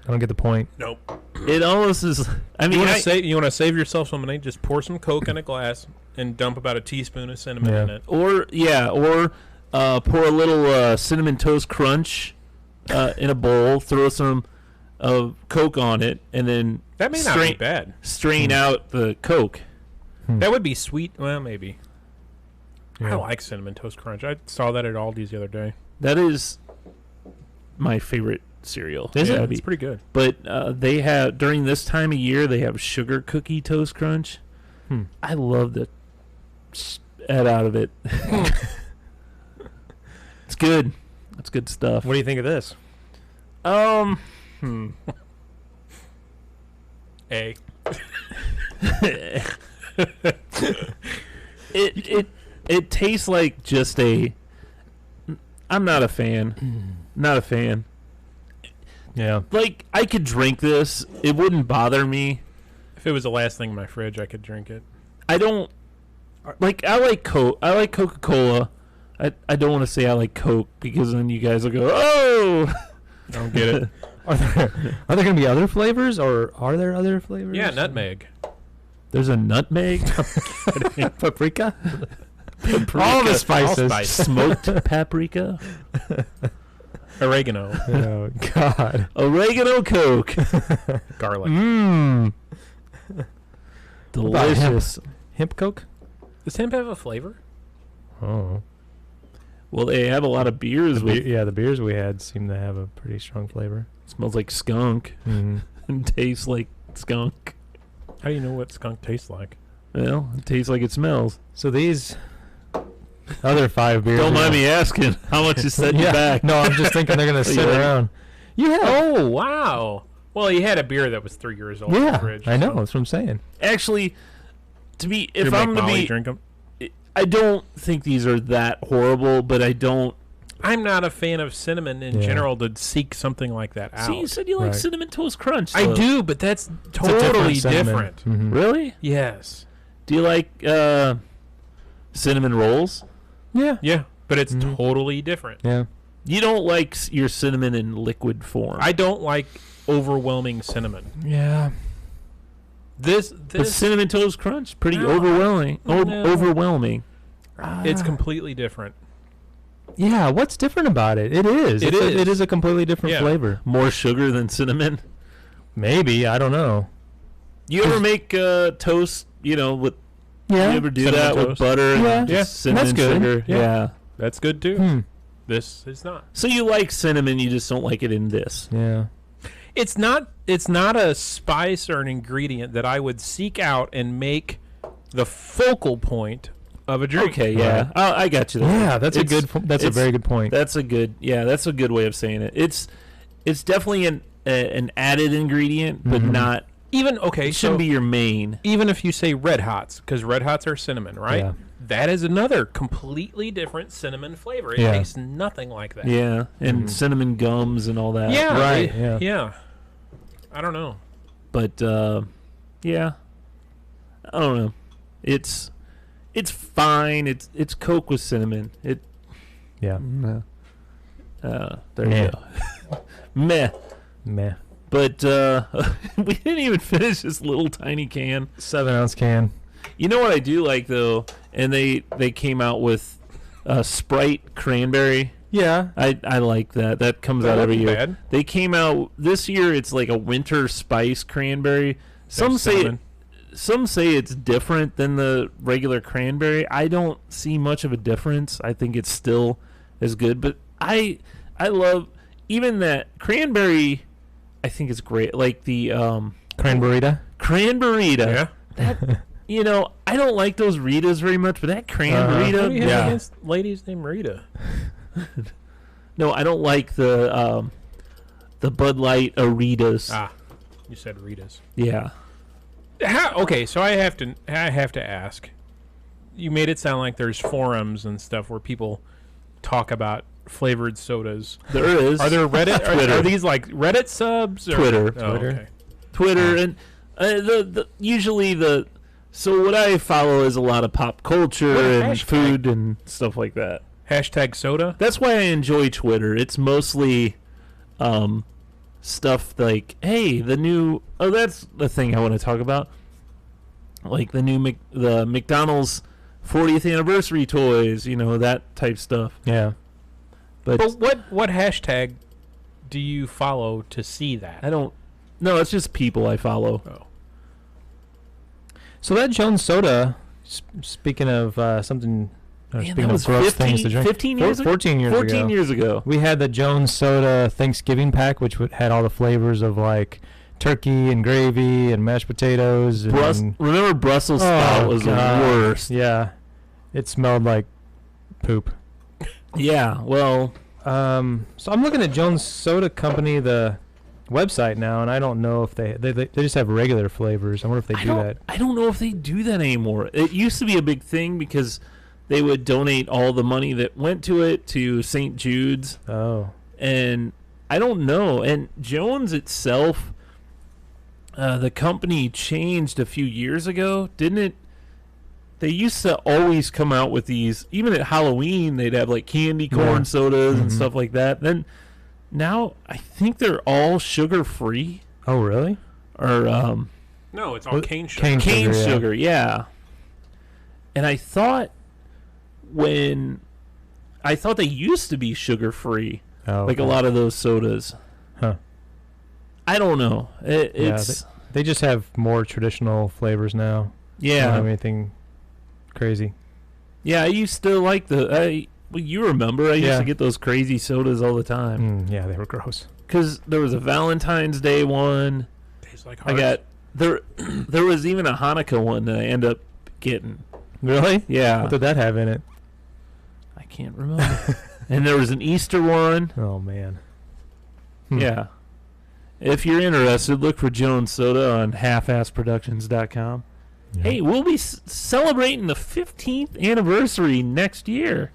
don't get the point. Nope. it almost is. I You mean, want to save yourself some money? Just pour some Coke in a glass and dump about a teaspoon of cinnamon in it. or pour a little cinnamon toast crunch in a bowl, throw some Coke on it, and then That may not be bad. strain out the Coke. That would be sweet. Well, maybe. I Yeah. like cinnamon toast crunch. I saw that at Aldi's the other day. That is my favorite cereal. Is it? Yeah, It's pretty good. But they have during this time of year they have sugar cookie toast crunch. I love the head out of it. It's good. That's good stuff. What do you think of this? A. It tastes like just a. I'm not a fan. Not a fan. Yeah. Like I could drink this. It wouldn't bother me. If it was the last thing in my fridge, I could drink it. I don't like. I like Coke. I like Coca-Cola. I don't want to say I like Coke because then you guys will go, oh. I don't get it. Are there going to be other flavors, or are there other flavors? Yeah, nutmeg. There's a nutmeg, Paprika. All the spices. Allspice. smoked paprika, Oregano. Oh God. oregano Coke. Garlic. Mmm. Delicious. Hemp Coke. Does hemp have a flavor? Oh. Well, they have a lot of beers with. Yeah, the beers we had seem to have a pretty strong flavor. Smells like skunk Mm-hmm. and tastes like skunk. How do you know what skunk tastes like? Well, it tastes like it smells. So these other 5 beers. Don't we mind have- me asking how much is setting you back. No, I'm just thinking they're gonna sit Yeah. around. You have. Oh, wow. Well, he had a beer that was 3 years old in the Yeah, fridge. I know. so- That's what I'm saying. Actually, if Should I'm make to Molly be, drink them. I don't think these are that horrible, but I don't. I'm not a fan of cinnamon in Yeah. general to seek something like that out. See, you said you like Right. cinnamon toast crunch. I though. do, but that's It's a totally cinnamon. different. Mhm. Really? Yes. Do you like cinnamon rolls? Yeah. Yeah, but it's Mhm. totally different. Yeah. You don't like your cinnamon in liquid form. I don't like overwhelming cinnamon. Yeah. but cinnamon toast crunch, pretty No, overwhelming. no. Overwhelming. It's completely different. Yeah. What's different about it? It is. It It's is. It is a completely different Yeah. flavor. More sugar than cinnamon. Maybe. I don't know. You ever make toast? You know, with Yeah. you ever do Cinnamon that with toast. butter and Yeah. just Yeah. cinnamon That's good. sugar? Yeah. Yeah. That's good too. Hmm. This is not. So you like cinnamon, you just don't like it in this. Yeah. It's not a spice or an ingredient that I would seek out and make the focal point of a drink. Okay, yeah, I got you there. Yeah, that's a It's- good. That's a it's- very good point. That's a good, that's a good way of saying it. It's definitely an added ingredient, but Mhm. not. Even okay, It shouldn't so be your main. even if you say Red Hots, because Red Hots are cinnamon, right? Yeah. That is another completely different cinnamon flavor. It Yeah. tastes nothing like that. Yeah, and Mhm. cinnamon gums and all that. Yeah, Right, yeah. yeah. I don't know. But yeah, I don't know. It's fine. It's Coke with cinnamon. Yeah. There Meh. you go. Meh. Meh. But we didn't even finish this little tiny can. 7-ounce can. You know what I do like though, and they came out with Sprite cranberry. Yeah. I like that. That comes That out every wasn't year. bad. They came out this year. It's like a winter spice cranberry. Some There's say cinnamon. some say it's different than the regular cranberry. I don't see much of a difference. I think it's still as good. But I love even that cranberry. I think it's great. Like the Cranberry. cranberita. Yeah. You know, I don't like those Ritas very much, but that cranberita. What do you have Yeah. against ladies named Rita? No, I don't like the Bud Light Aritas. Ah, you said Rita's. Yeah. Okay, so I have to ask. You made it sound like there's forums and stuff where people talk about flavored sodas. There is. Are there Reddit? Twitter. Are these like Reddit subs? Or? Twitter. Oh, Twitter. okay. Twitter and usually so what I follow is a lot of pop culture What and hashtag? food and stuff like that. Hashtag soda. That's why I enjoy Twitter. It's mostly stuff like, hey, that's the thing I want to talk about. Like the McDonald's 40th anniversary toys, that type stuff. Yeah. But What hashtag do you follow to see that? I don't. No, it's just people I follow. Oh. So that Jones Soda. Speaking of something. Man, Speaking that of was gross 15 things to drink. 15 years ago? 14 years 14 ago. years ago. We had the Jones Soda Thanksgiving pack, which had all the flavors of like turkey and gravy and mashed potatoes. And, Remember Brussels sprout was God. the worst. Yeah, it smelled like poop. Yeah, well, So I'm looking at Jones Soda Company, the website now, and I don't know if they just have regular flavors. I wonder if they do that. I don't know if they do that anymore. It used to be a big thing because they would donate all the money that went to it to St. Jude's, Oh, and I don't know. And Jones itself, the company changed a few years ago, didn't it? They used to always come out with these, even at Halloween, they'd have like candy corn Yeah. sodas and Mhm. stuff like that. Then now I think they're all sugar free oh really? or No, it's all Well, cane sugar. cane cane sugar, yeah. sugar, yeah. And I thought they used to be sugar free, Oh, like a lot of those sodas. Huh. I don't know. It's They just have more traditional flavors now. They don't have yeah, anything crazy. yeah. I used to like you remember I used Yeah. to get those crazy sodas all the time Yeah, they were gross. because there was a Valentine's Day one. Tastes like I hearts. got there. There was even a Hanukkah one that I ended up getting. Really? Yeah, What did that have in it? I can't remember. And there was an Easter one. Oh man. Yeah. If you're interested, look for Jones Soda on halfassproductions.com. Yeah. Hey, we'll be celebrating the 15th anniversary next year.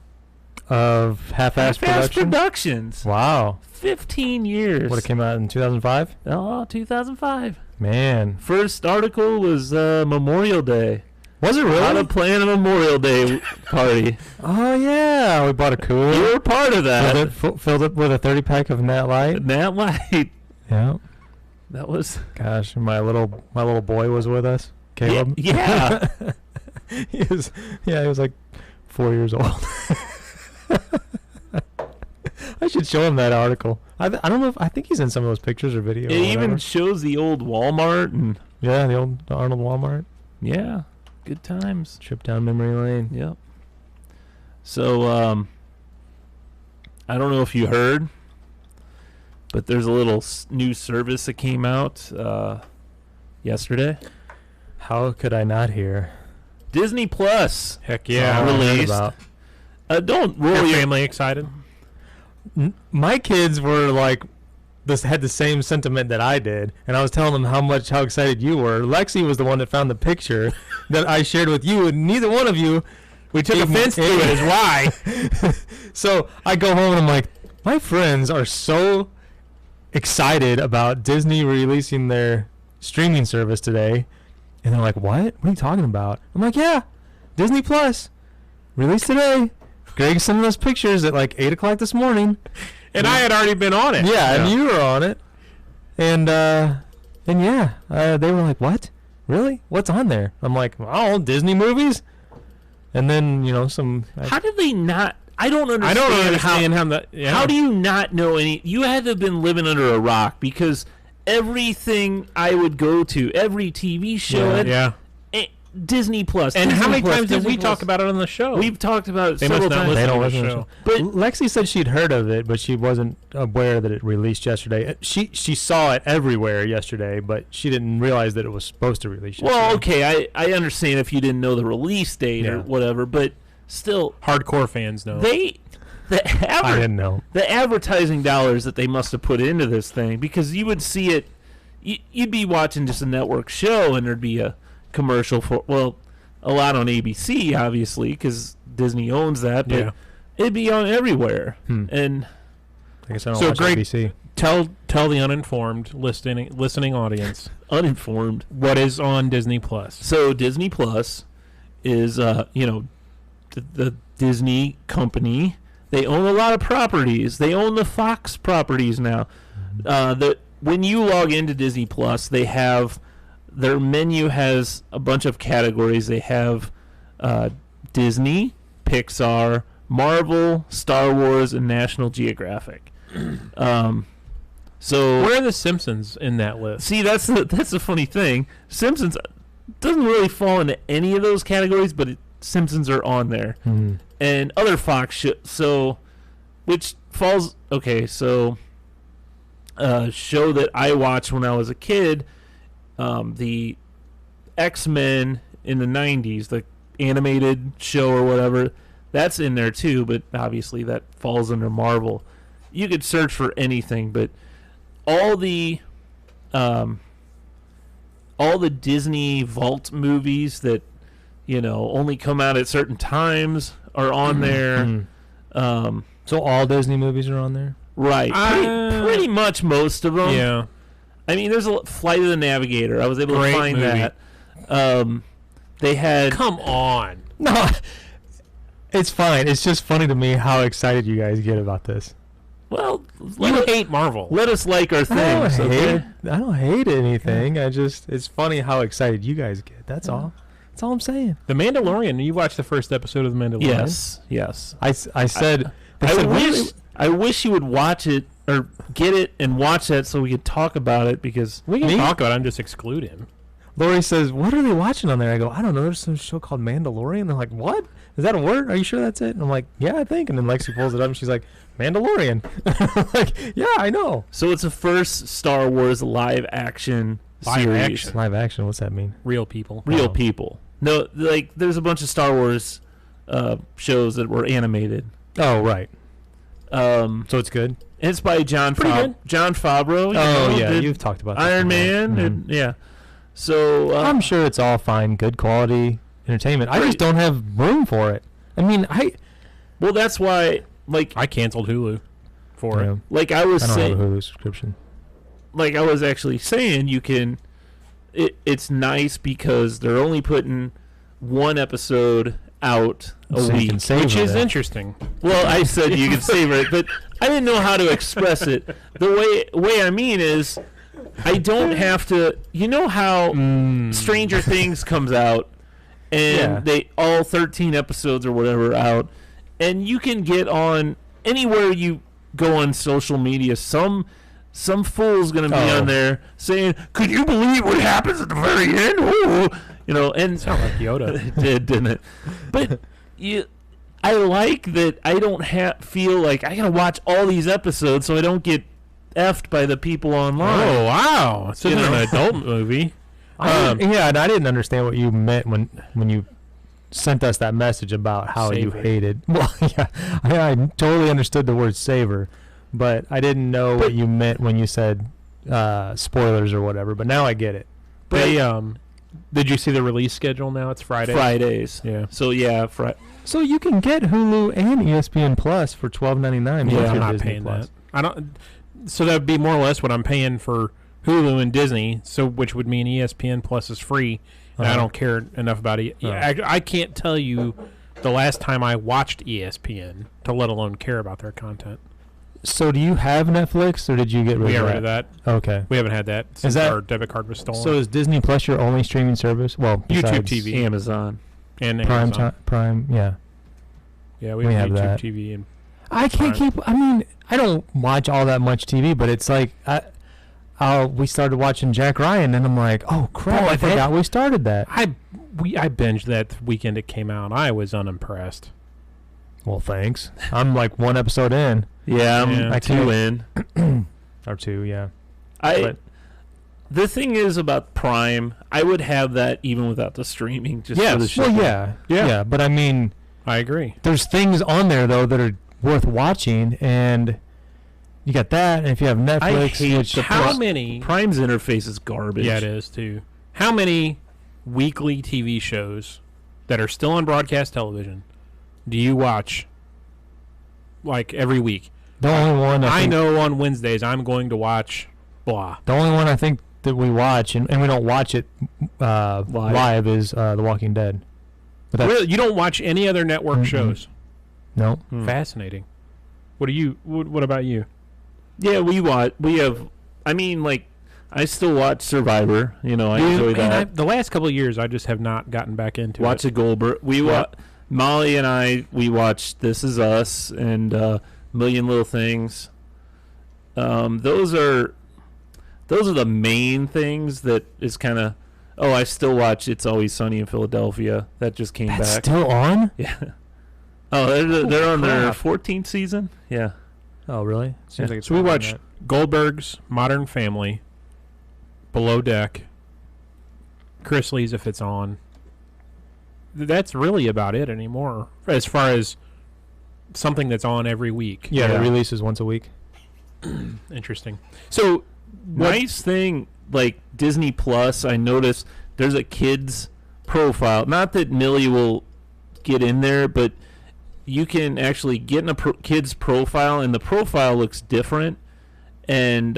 Of half-ass Half-Ass production. Productions. Wow. 15 years. What, it came out in 2005? Oh, 2005. Man. First article was Memorial Day. Was it How to really? plan a Memorial Day party. Oh yeah, we bought a cooler. You were part of that. Filled it with a 30-pack of Nat Light. Nat Light. Yeah. That was... Gosh, my little boy was with us. Caleb. Yeah. he was like 4 years old. I should show him that article. I don't know I think he's in some of those pictures or videos. It even shows the old Walmart and... the old Arnold Walmart Yeah. Good times. trip down memory lane. Yep. So, I don't know if you heard, but there's a little new service that came out yesterday. How could I not hear? Disney Plus Heck Yeah, yeah. I heard released. about. Don't Your roll your family excited? My kids were like, this had the same sentiment that I did, and I was telling them how excited you were. Lexi was the one that found the picture that I shared with you, and neither one of you. We took offense to it. Is why. So I go home and I'm like, my friends are so excited about Disney releasing their streaming service today, and they're like, "What? What are you talking about?" I'm like, "Yeah, Disney Plus released today." Greg sent us pictures at like 8 o'clock this morning. And I had already been on it. Yeah, and you were on it, and yeah, they were like, "What? Really? What's on there?" I'm like, "Oh, Disney movies," and then some. How did they not? I don't understand. I don't understand how that. Yeah. How do you not know any? You had to have been living under a rock because everything I would go to, every TV show, had Yeah. Disney Plus. And Disney how many Plus, times did Disney we Plus. talk about it on the show? We've talked about it They must several not times. They don't listen to listen the to show. But Lexi said she'd heard of it, but she wasn't aware that it released yesterday. She saw it everywhere yesterday, but she didn't realize that it was supposed to release yesterday. well, okay, I understand if you didn't know the release date or Yeah. whatever, but still, Hardcore fans know. the I didn't know. the advertising dollars that they must have put into this thing, because you would see it, you'd be watching just a network show and there'd be a commercial for, well, a lot on ABC obviously because Disney owns that, but Yeah. it'd be on everywhere. And I guess I don't So watch Greg- ABC. Tell the uninformed listening audience uninformed. what is on Disney Plus. So Disney Plus is the Disney company. They own a lot of properties. They own the Fox properties now. When you log into Disney Plus, they have their menu has a bunch of categories. They have Disney, Pixar, Marvel, Star Wars, and National Geographic. So Where are the Simpsons in that list? see, that's the funny thing. Simpsons doesn't really fall into any of those categories, but Simpsons are on there. And other Fox which falls okay. So, show that I watched when I was a kid, the X-Men in the '90s, the animated show or whatever, that's in there too. But obviously that falls under Marvel. You could search for anything, but all the Disney Vault movies that only come out at certain times are on there. So all Disney movies are on there? Right. Pretty much most of them. Yeah. I mean, there's a Flight of the Navigator. I was able Great to find movie. that. They had. Come on. No, it's fine. It's just funny to me how excited you guys get about this. Well, You hate Marvel. let us like our I don't things. Okay? hate anything. It's funny how excited you guys get. That's all. That's all I'm saying. The Mandalorian. You watched the first episode of The Mandalorian? Yes. I said. they I said, "What are wish. I wish you would watch it or get it and watch that so we could talk about it because We can Me? talk about it. I'm just exclude him. Lori says, "What are they watching on there?" I go, "I don't know. There's some show called Mandalorian." They're like, "What? Is that a word? Are you sure that's it?" And I'm like, "Yeah, I think." And then Lexi pulls it up and she's like, "Mandalorian." I'm like, "Yeah, I know." So it's the first Star Wars live action Live series. action. Live action. What's that mean? Real people. Real Oh. people. No, like there's a bunch of Star Wars shows that were animated. Oh, right. So So it's good. it's by John Pretty good. Favreau. you Oh know, yeah, did you've talked about this Iron before. Man. Mhm. And, yeah. So I'm sure it's all fine, good quality entertainment. I just don't have room for it. I mean, well, that's why. I canceled Hulu for yeah, it. Like I was I don't saying, have a Hulu subscription. like I was actually saying, you can. It's nice because they're only putting one episode out a So you week. can savor Which is that. interesting. Well, I said you can savor it, but I didn't know how to express it. The way I mean is, I don't have to. You know how Stranger Things comes out, and Yeah. they all 13 episodes or whatever out, and you can get on anywhere you go on social media. Some fool's gonna be Oh. on there saying, "Could you believe what happens at the very end?" Ooh. And Sound like Yoda. it did, didn't it? But I like that I don't feel like I gotta watch all these episodes so I don't get effed by the people online. Oh wow! This isn't an adult movie. Yeah, and I didn't understand what you meant when you sent us that message about how you Savor. hated. Well, yeah, I totally understood the word savor, but I didn't know what you meant when you said spoilers or whatever. But now I get it. They did you see the release schedule now? It's Friday. Fridays. Yeah. So yeah, So you can get Hulu and ESPN Plus for $12.99. Yeah, with I'm your not Disney paying Plus. that. I don't. So that would be more or less what I'm paying for Hulu and Disney. So which would mean ESPN Plus is free, and I Uh-huh. don't care enough about it. Oh. I can't tell you the last time I watched ESPN to let alone care about their content. So do you have Netflix, or did you get rid We of got that? rid of that. Okay. We haven't had that since that- our debit card was stolen. So is Disney Plus your only streaming service? Well, YouTube besides TV. Amazon. and Prime Amazon. time, Prime, yeah. Yeah, we We have have YouTube that. TV and I can't Prime. keep. I mean, I don't watch all that much TV, but it's like we started watching Jack Ryan, and I'm like, oh crap! Bro, I that- forgot we started that. I binged that weekend it came out. I was unimpressed. Well, thanks. I'm like one episode in, Yeah, I'm Yeah. I two can't- in. or two, yeah. But the thing is about Prime, I would have that even without the streaming. Just for the Yes. show. Well, yeah, Yeah. But I mean, I agree. there's things on there though that are worth watching, and you got that. And if you have Netflix, hate which the How many? Prime's interface is garbage. Yeah, it is too. How many weekly TV shows that are still on broadcast television do you watch? Like every week. the only one I think, know on Wednesdays I'm going to watch blah. the only one I think that we watch, and we don't watch it live is The Walking Dead. But that's, Really, you don't watch any other network Mm-mm. shows? no. Hmm. Fascinating. What do you? What about you? Yeah, we watch. We have. I mean, like, I still watch Survivor. You know, I enjoy Man, that. the last couple of years, I just have not gotten back into Watch it. a Goldberg. We Yeah. Molly and I. We watched This Is Us and Million Little Things. Those are the main things that is kind of. Oh, I still watch It's Always Sunny in Philadelphia. That just came That's back. still on? Yeah. Oh, they're on their crap. 14th season. Yeah. Oh, really? Seems Yeah. like it's So we longer watched than Goldberg's Modern Family, Below Deck, Chrisley's if it's on. That's really about it anymore, as far as something that's on every week. that. Yeah, Yeah. it releases once a week. Interesting. So, what, Nice thing, like Disney Plus, I noticed there's a kid's profile. Not that Millie will get in there, but you can actually get in a kid's profile, and the profile looks different. And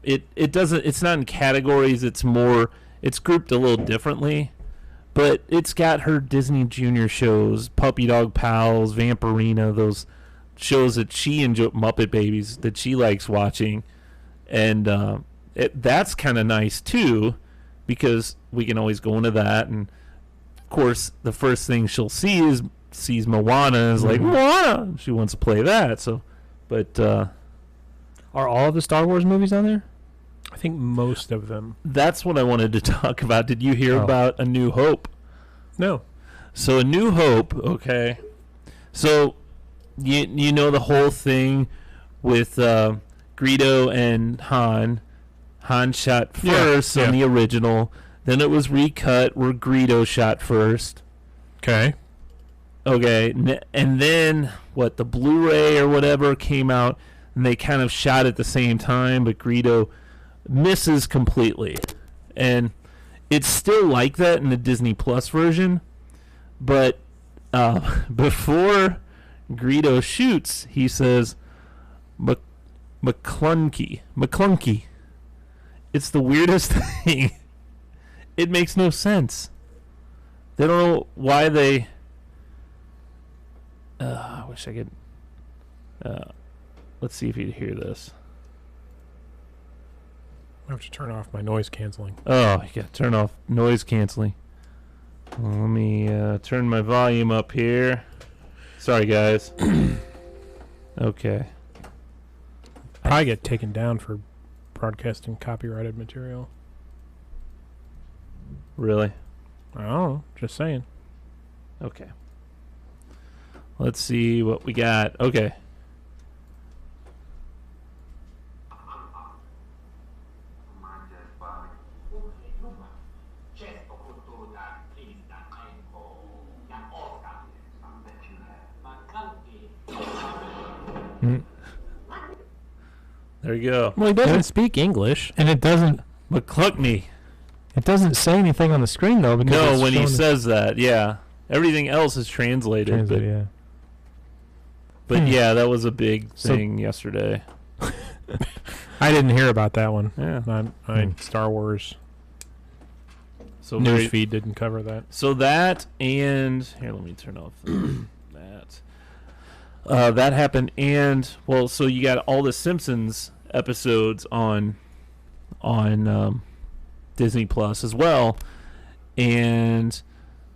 it doesn't. It's not in categories. It's grouped a little differently. But it's got her Disney Junior shows, Puppy Dog Pals, Vampirina, those shows that she enjoys, Muppet Babies that she likes watching, and that's kind of nice too, because we can always go into that. And of course, the first thing she'll sees Moana, and is like Moana. She wants to play that. So, but Are all of the Star Wars movies on there? I think most of them. that's what I wanted to talk about. Did you hear Oh. about A New Hope? No. So A New Hope, okay. So you know the whole thing with Greedo and Han. Han shot Yeah, first yeah. on the original. Then it was recut where Greedo shot first. Okay. Okay, and then what? The Blu-ray or whatever came out, and they kind of shot at the same time, but Greedo misses completely, and it's still like that in the Disney Plus version. But before Greedo shoots, he says, "McClunky." It's the weirdest thing. It makes no sense. They don't know why they. I wish I could. Let's see if you hear this. I have to turn off my noise canceling. Oh, you got to turn off noise canceling. Let me turn my volume up here. Sorry, guys. Okay. Probably get taken down for broadcasting copyrighted material. Really? I don't know. Just saying. Okay. Let's see what we got. Okay. Mm. There you go. Well, he doesn't speak English. And it doesn't McCluckney. say anything on the screen though. Because No, it's when he showing says that, yeah. Everything else is translated. translate, yeah. But Hmm. yeah, that was a big So- thing yesterday. I didn't hear about that one. Yeah. Star Wars So news very- feed didn't cover that. So that and here, let me turn off that. That happened, and well, so you got all the Simpsons episodes on Disney Plus as well, and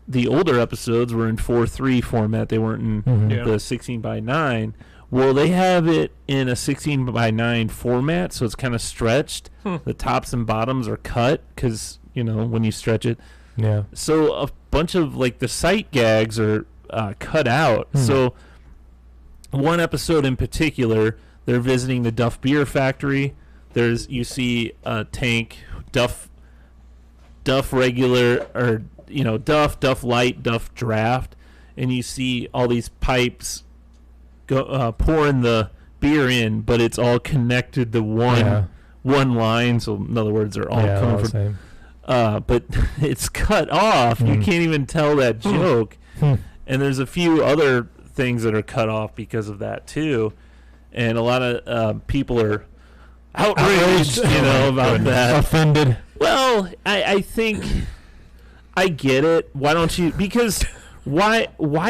the older episodes were in 4:3 format. They weren't in Mhm. Yeah. the 16:9. Well, they have it in a 16:9 format, so it's kind of stretched. The tops and bottoms are cut because when you stretch it. Yeah. So a bunch of like the sight gags are cut out. So one episode in particular, they're visiting the Duff Beer Factory. You see a tank, Duff regular, or Duff Light, Duff Draft, and you see all these pipes pouring the beer in, but it's all connected to one line. So in other words, they're all coming all the from. same. But it's cut off. You can't even tell that joke. And there's a few other things that are cut off because of that too. And a lot of people are outraged, about that. Offended. Well, I think I get it. Why don't you? Because why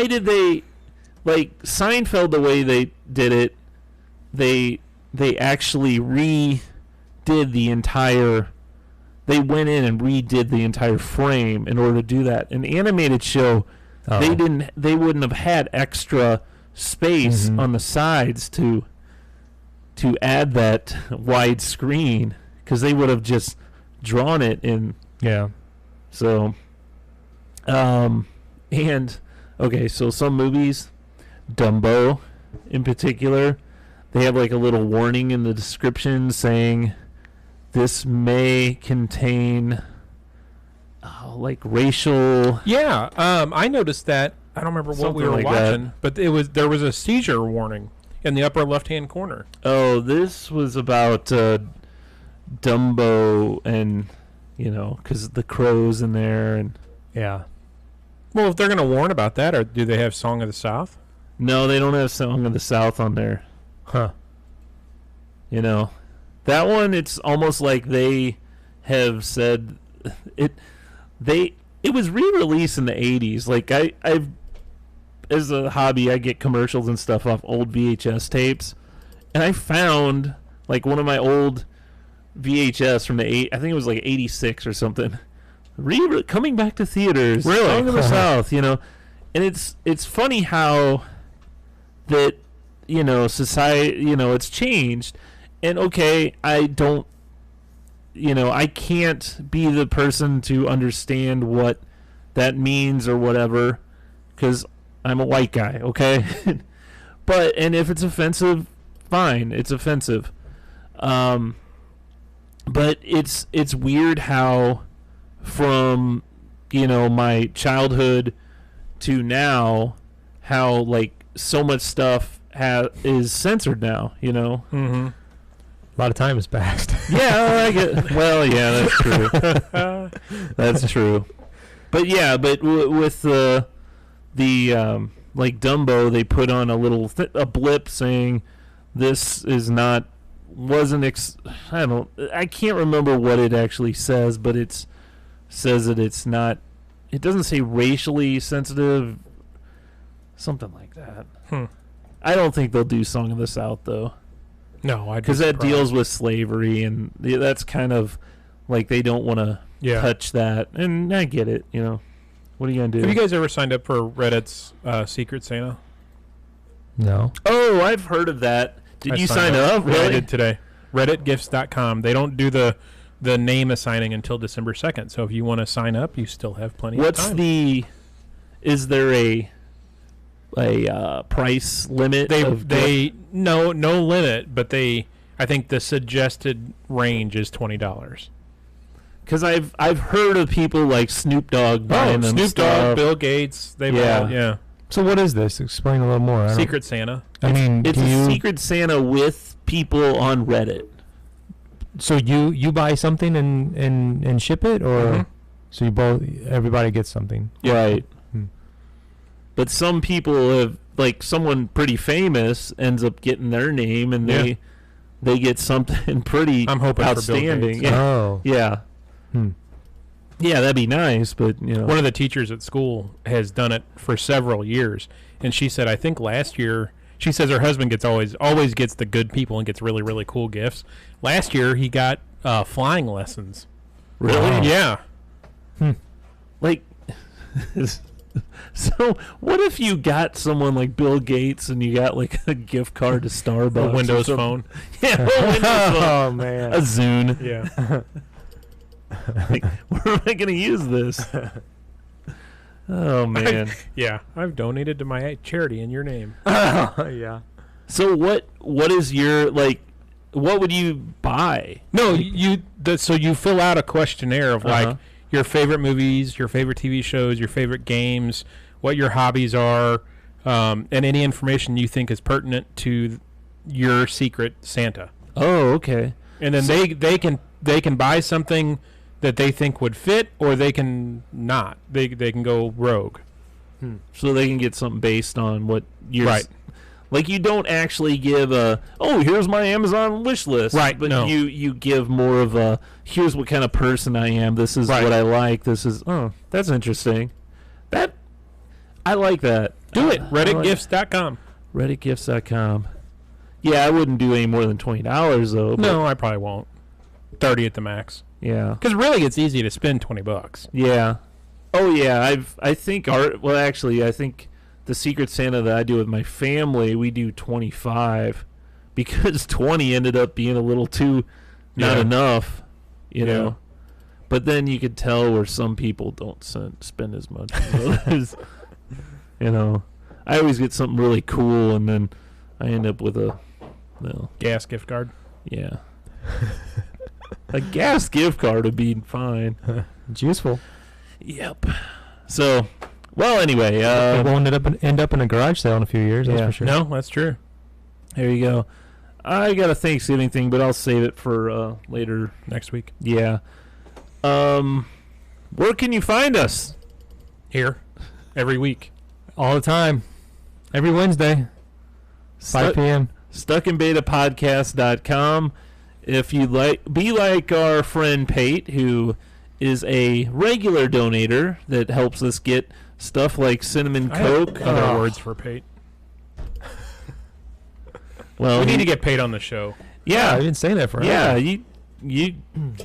did they like Seinfeld the way they did it? They actually redid the entire. They went in and redid the entire frame in order to do that. An animated show, they wouldn't have had extra space on the sides to add that wide screen because they would have just drawn it in. Yeah. So, and okay, so some movies, Dumbo, in particular, they have like a little warning in the description saying. This may contain like racial. Yeah, I noticed that. I don't remember what we Something were like watching, but there was a seizure warning in the upper left-hand corner. Oh, this was about Dumbo and because the crows in there and. Yeah. Well, if they're going to warn about that, or do they have Song of the South? No, they don't have Song of the South on there. Huh. That one, it's almost like they have said it. It was re-released in the 80s. Like I've as a hobby, I get commercials and stuff off old VHS tapes, and I found like one of my old VHS from I think it was like 86 or something. Coming back to theaters, Really? Song of the South, and it's funny how that society, it's changed. And okay, I don't, I can't be the person to understand what that means or whatever, because I'm a white guy, okay? And if it's offensive, fine, it's offensive. But it's weird how from, my childhood to now, how like so much stuff is censored now, Mm-hmm. A lot of time has passed. Yeah, I get. Well, yeah, that's true. That's true. But yeah, with the like Dumbo, they put on a little a blip saying this is not I can't remember what it actually says, but it says that it's not. It doesn't say racially sensitive. Something like that. I don't think they'll do Song of the South though. No, Because that deals with slavery, and that's kind of like they don't want to touch that. And I get it, What are you going to do? Have you guys ever signed up for Reddit's Secret Santa? No. Oh, I've heard of that. Did you sign up? Yeah, I Really? did today. RedditGifts.com. They don't do the name assigning until December 2nd. So if you want to sign up, you still have plenty of What's time. is there a price limit? No limit, but I think the suggested range is $20. Because I've heard of people like Snoop Dogg buying them Snoop stuff. Dogg, Bill Gates, they've Yeah. all, yeah. So what is this? Explain a little more. I don't- Secret Santa. I mean, It's do a you, Secret Santa with people on Reddit. so you buy something and ship it, or Mhm. so you both everybody gets something. Right. Hmm. But some people have, like, someone pretty famous ends up getting their name, and Yeah. they get something pretty I'm hoping for Bill outstanding. Gates. Yeah. Oh. Yeah. Hmm. Yeah, that'd be nice, but you know. One of the teachers at school has done it for several years, and she said, I think last year, she says her husband gets always gets the good people and gets really, really cool gifts. Last year, he got flying lessons. Really? Wow. Yeah. Like, so what if you got someone like Bill Gates and you got like a gift card to Starbucks? A or Windows something? phone. Yeah, a Windows phone. Oh man. A Zune. Yeah. Like, where am I going to use this? Oh, man. Yeah. I've donated to my charity in your name. Yeah. So what is your, like, what would you buy? No, so you fill out a questionnaire of Uh-huh. like your favorite movies, your favorite TV shows, your favorite games, what your hobbies are, and any information you think is pertinent to your Secret Santa. Oh, okay. And then they can buy something that they think would fit, or they can not. They can go rogue. So they can get something based on what you're... Right. Like, you don't actually give here's my Amazon wish list. Right, But no. you give more of a, here's what kind of person I am. This is Right. what I like. This is, that's interesting. I like that. Do it. I like- RedditGifts.com. RedditGifts.com. Yeah, I wouldn't do any more than $20 though. But No, I probably won't. 30 at the max. Yeah. Because really, it's easy to spend $20. Yeah. Oh yeah. I think I think the Secret Santa that I do with my family, we do 25 because 20 ended up being a little too not Yeah. enough, you Yeah. know. But then you could tell where some people don't spend as much as others. You know, I always get something really cool, and then I end up with a, Gas gift card. yeah. A gas gift card would be fine. It's useful. Yep. So, well, anyway, It won't end up in a garage sale in a few years. That's yeah. for sure. No, that's true. there you go. I got a Thanksgiving thing, but I'll save it for later. Next week. Yeah. Where can you find us? Here. Every week. All the time. Every Wednesday, 5 p.m. StuckInBetaPodcast.com. If you'd be like our friend Pate, who is a regular donator that helps us get stuff like Cinnamon I have Coke. other words for Pate. Well, We need to get Pate on the show. yeah, I've been saying that forever. yeah. You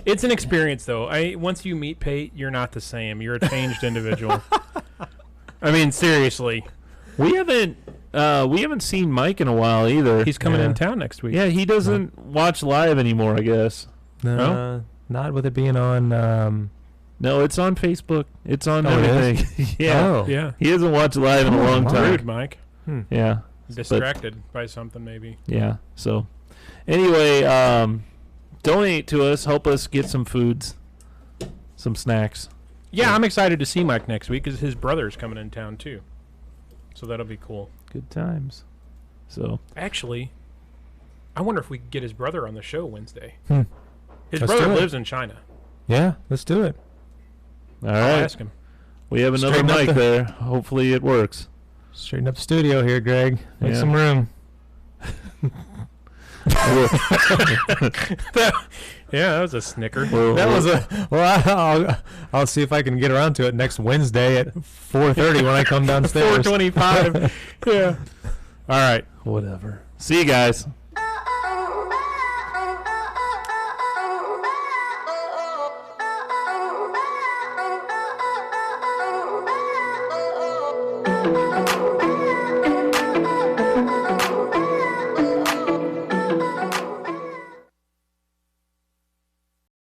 It's an experience, though. Once you meet Pate, you're not the same. You're a changed individual. I mean, seriously. we haven't seen Mike in a while either. He's coming Yeah. in town next week. Yeah, he doesn't watch live anymore, I guess. No, not with it being on. No, it's on Facebook. It's on Oh, it is? everything. Yeah. Oh. Yeah. He hasn't watched live in a Oh, long wow. time. Rude, Mike. Yeah. Distracted by something, maybe. Yeah. So, anyway, donate to us. Help us get some foods, some snacks. Yeah, I'm excited to see Mike next week because his brother's coming in town, too. So that'll be cool. Good times. So, Actually, I wonder if we could get his brother on the show Wednesday. Hmm. His Let's brother do it. lives in China. Yeah, let's do it. all I'll right. ask him. We have another Straighten up mic the- there. Hopefully, it works. Straighten up the studio here, Greg. Make Yeah. some room. Yeah, that was a snicker. That was a well. I'll see if I can get around to it next Wednesday at 4:30 when I come downstairs. 425. Yeah. All right. whatever. See you guys.